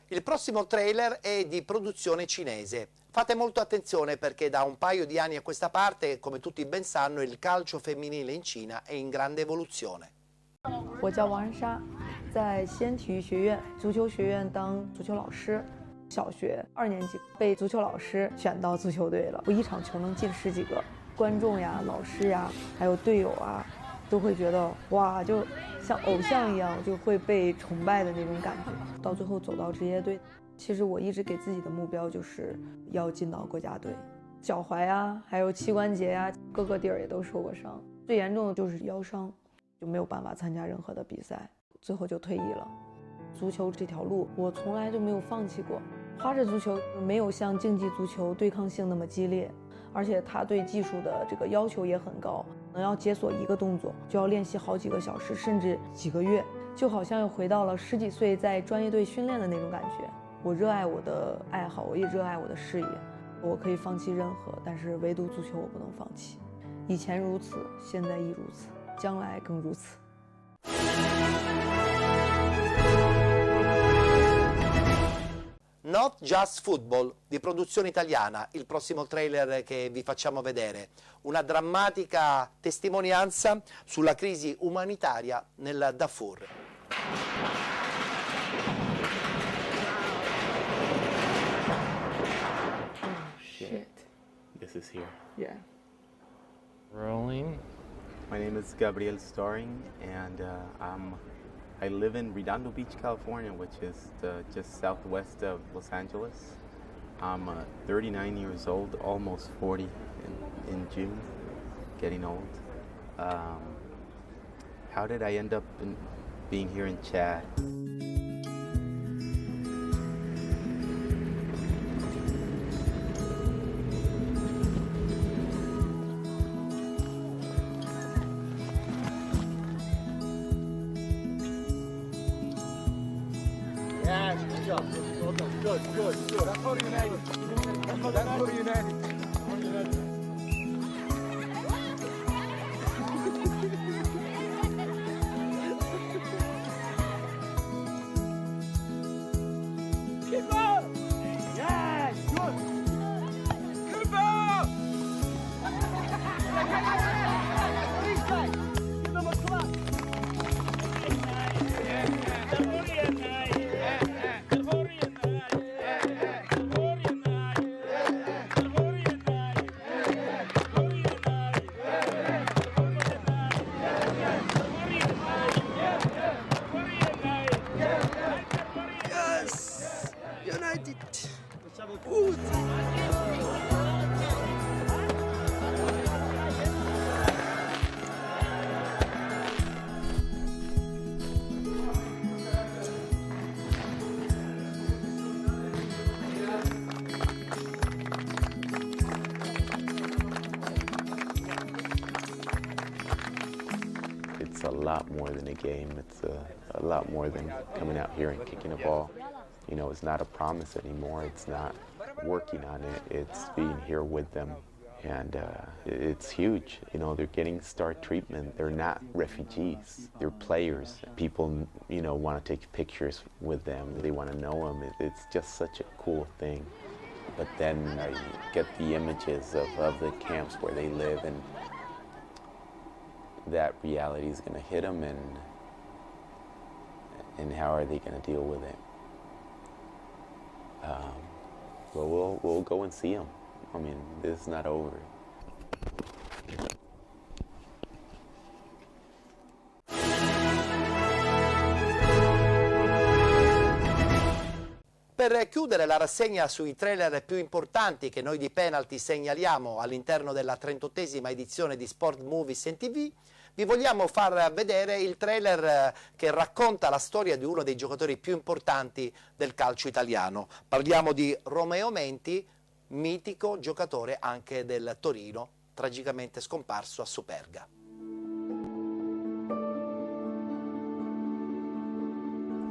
Il prossimo trailer è di produzione cinese. Fate molto attenzione perché da un paio di anni a questa parte, come tutti ben sanno, il calcio femminile in Cina è in grande evoluzione. 我叫王安莎，在西安体育学院足球学院当足球老师。小学2年级被足球老师选到足球队了，我一场球能进10几个，观众呀、老师呀，还有队友啊，都会觉得哇，就像偶像一样，就会被崇拜的那种感觉。到最后走到职业队，其实我一直给自己的目标就是要进到国家队。脚踝啊，还有膝关节啊，各个地儿也都受过伤，最严重的就是腰伤，就没有办法参加任何的比赛，最后就退役了。足球这条路我从来就没有放弃过。花式足球没有像竞技足球对抗性那么激烈，而且它对技术的这个要求也很高，要解锁一个动作就要练习好几个小时，甚至几个月，就好像又回到了10几岁在专业队训练的那种感觉。我热爱我的爱好，我也热爱我的事业，我可以放弃任何，但是唯独足球我不能放弃。以前如此，现在亦如此，将来更如此。Not Just Football, di produzione italiana, il prossimo trailer che vi facciamo vedere. Una drammatica testimonianza sulla crisi umanitaria nel Darfur. Shit. This is here. Yeah. Rolling. My name is Gabriel Storing, and I live in Redondo Beach, California, which is just southwest of Los Angeles. I'm 39 years old, almost 40 in June, getting old. How did I end up being here in Chad? Yes, good job. Well done. Good. That's all United. That's all United. Keep on! Yes, good. Keep on! Please, guys. Give them a clap. United. It's a lot more than a game. It's a lot more than coming out here and kicking a ball. You know, it's not a promise anymore. It's not working on it. It's being here with them. And it's huge. You know, they're getting star treatment. They're not refugees. They're players. People, you know, want to take pictures with them. They want to know them. It's just such a cool thing. but then I get the images of the camps where they live, and that reality is going to hit them, and how are they going to deal with it? Well, we'll go and see them. I mean, this is not over. Per chiudere la rassegna sui trailer più importanti che noi di Penalty segnaliamo all'interno della 38esima edizione di Sport Movies in TV, vi vogliamo far vedere il trailer che racconta la storia di uno dei giocatori più importanti del calcio italiano. Parliamo di Romeo Menti, mitico giocatore anche del Torino, tragicamente scomparso a Superga.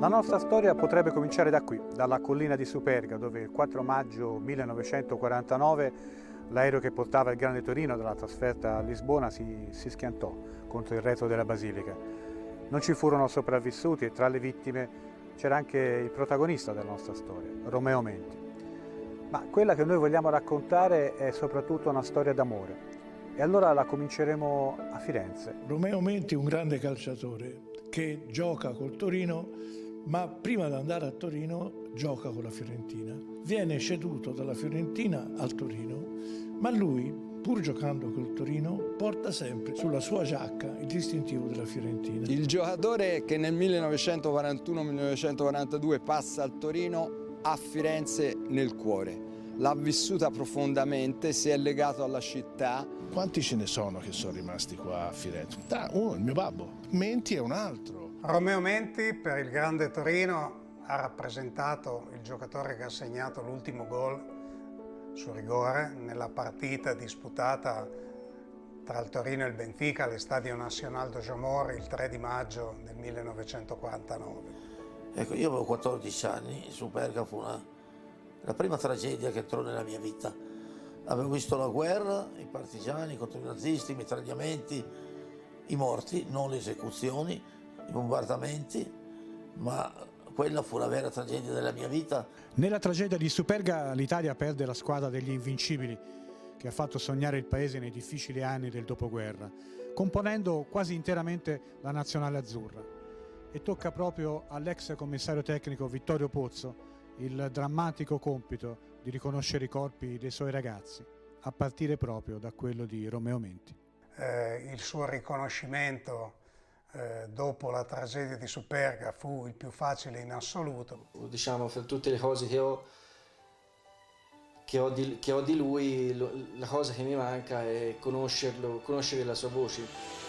La nostra storia potrebbe cominciare da qui, dalla collina di Superga, dove il 4 maggio 1949 l'aereo che portava il Grande Torino dalla trasferta a Lisbona si schiantò contro il retro della Basilica. Non ci furono sopravvissuti e tra le vittime c'era anche il protagonista della nostra storia, Romeo Menti. Ma quella che noi vogliamo raccontare è soprattutto una storia d'amore. E allora la cominceremo a Firenze. Romeo Menti è un grande calciatore che gioca col Torino, ma prima di andare a Torino gioca con la Fiorentina. Viene ceduto dalla Fiorentina al Torino, ma lui, pur giocando col Torino, porta sempre sulla sua giacca il distintivo della Fiorentina. Il giocatore che nel 1941-1942 passa al Torino ha Firenze nel cuore. L'ha vissuta profondamente, si è legato alla città. Quanti ce ne sono che sono rimasti qua a Firenze? Uno, il mio babbo. Menti è un altro. Romeo Menti per il Grande Torino ha rappresentato il giocatore che ha segnato l'ultimo gol su rigore nella partita disputata tra il Torino e il Benfica all'Estadio Nacional de Jamor il 3 di maggio del 1949. Ecco, io avevo 14 anni, Superga fu la prima tragedia che entrò nella mia vita. Avevo visto la guerra, i partigiani contro i nazisti, i mitragliamenti, i morti, non le esecuzioni, i bombardamenti, ma quella fu la vera tragedia della mia vita. Nella tragedia di Superga l'Italia perde la squadra degli Invincibili, che ha fatto sognare il paese nei difficili anni del dopoguerra, componendo quasi interamente la nazionale azzurra. E tocca proprio all'ex commissario tecnico Vittorio Pozzo il drammatico compito di riconoscere i corpi dei suoi ragazzi, a partire proprio da quello di Romeo Menti. Il suo riconoscimento dopo la tragedia di Superga fu il più facile in assoluto. Diciamo, fra tutte le cose che ho di lui, la cosa che mi manca è conoscere la sua voce.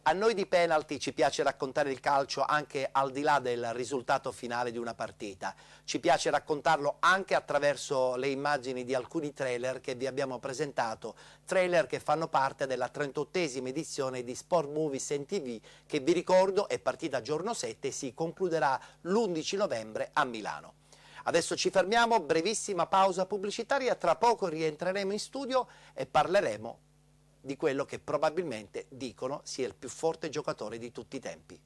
A noi di Penalty ci piace raccontare il calcio anche al di là del risultato finale di una partita. Ci piace raccontarlo anche attraverso le immagini di alcuni trailer che vi abbiamo presentato, trailer che fanno parte della 38esima edizione di Sport Movies in TV che, vi ricordo, è partita giorno 7 e si concluderà l'11 novembre a Milano. Adesso ci fermiamo, brevissima pausa pubblicitaria, tra poco rientreremo in studio e parleremo di quello che probabilmente dicono sia il più forte giocatore di tutti i tempi.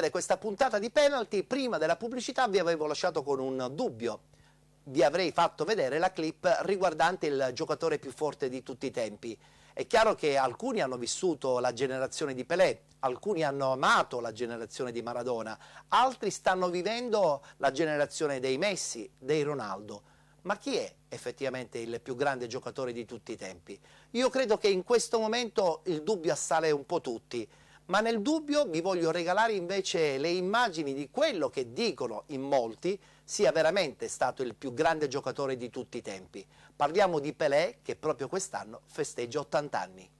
chiudere questa puntata di penalty, prima della pubblicità vi avevo lasciato con un dubbio. Vi avrei fatto vedere la clip riguardante il giocatore più forte di tutti i tempi. È chiaro che alcuni hanno vissuto la generazione di Pelé, alcuni hanno amato la generazione di Maradona, altri stanno vivendo la generazione dei Messi, dei Ronaldo. Ma chi è effettivamente il più grande giocatore di tutti i tempi? Io credo che in questo momento il dubbio assale un po' tutti, ma nel dubbio vi voglio regalare invece le immagini di quello che dicono in molti sia veramente stato il più grande giocatore di tutti i tempi. Parliamo di Pelé, che proprio quest'anno festeggia 80 anni.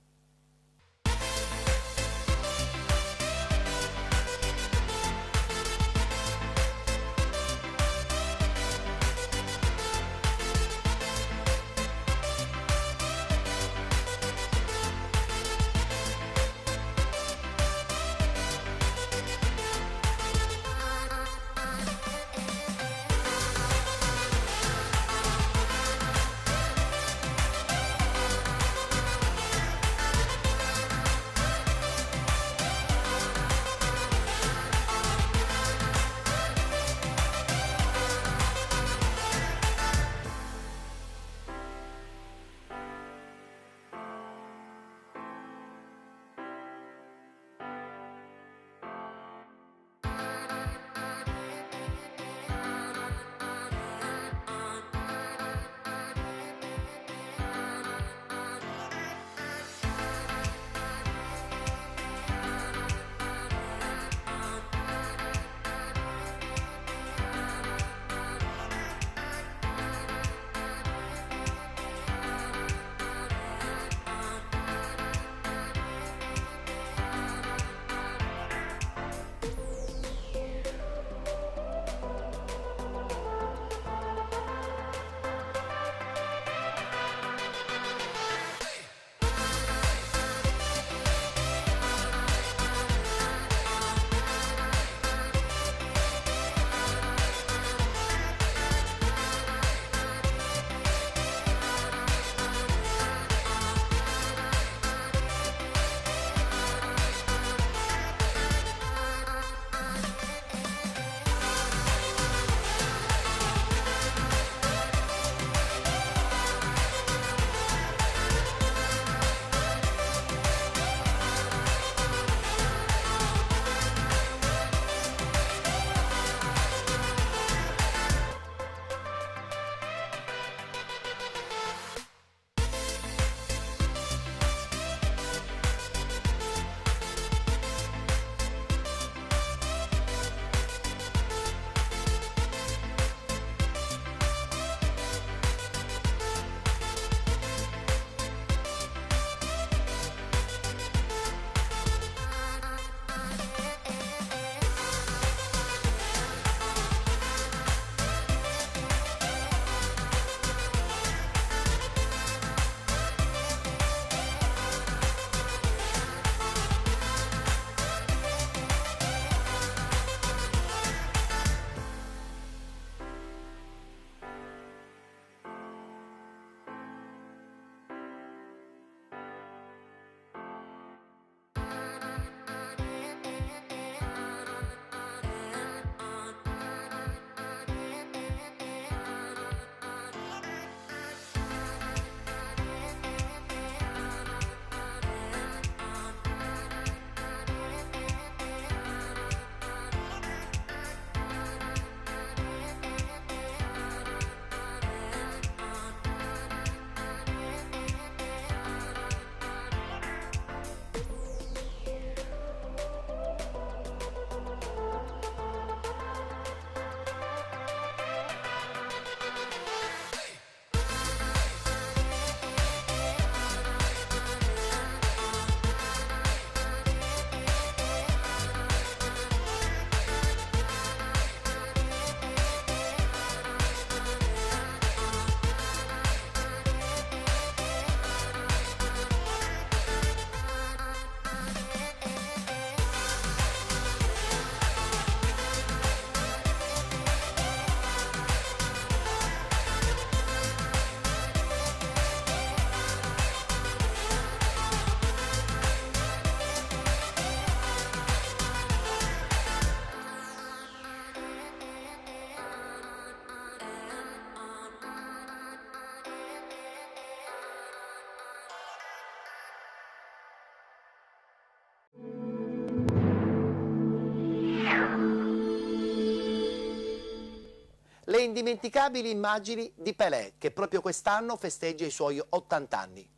indimenticabili immagini di Pelé, che proprio quest'anno festeggia i suoi 80 anni.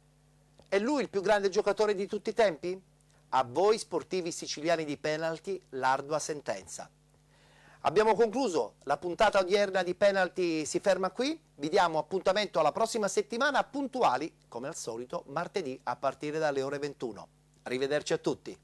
È lui il più grande giocatore di tutti i tempi? A voi sportivi siciliani di penalty l'ardua sentenza. Abbiamo concluso la puntata odierna di Penalty si ferma qui, vi diamo appuntamento alla prossima settimana puntuali, come al solito, martedì a partire dalle ore 21. Arrivederci a tutti.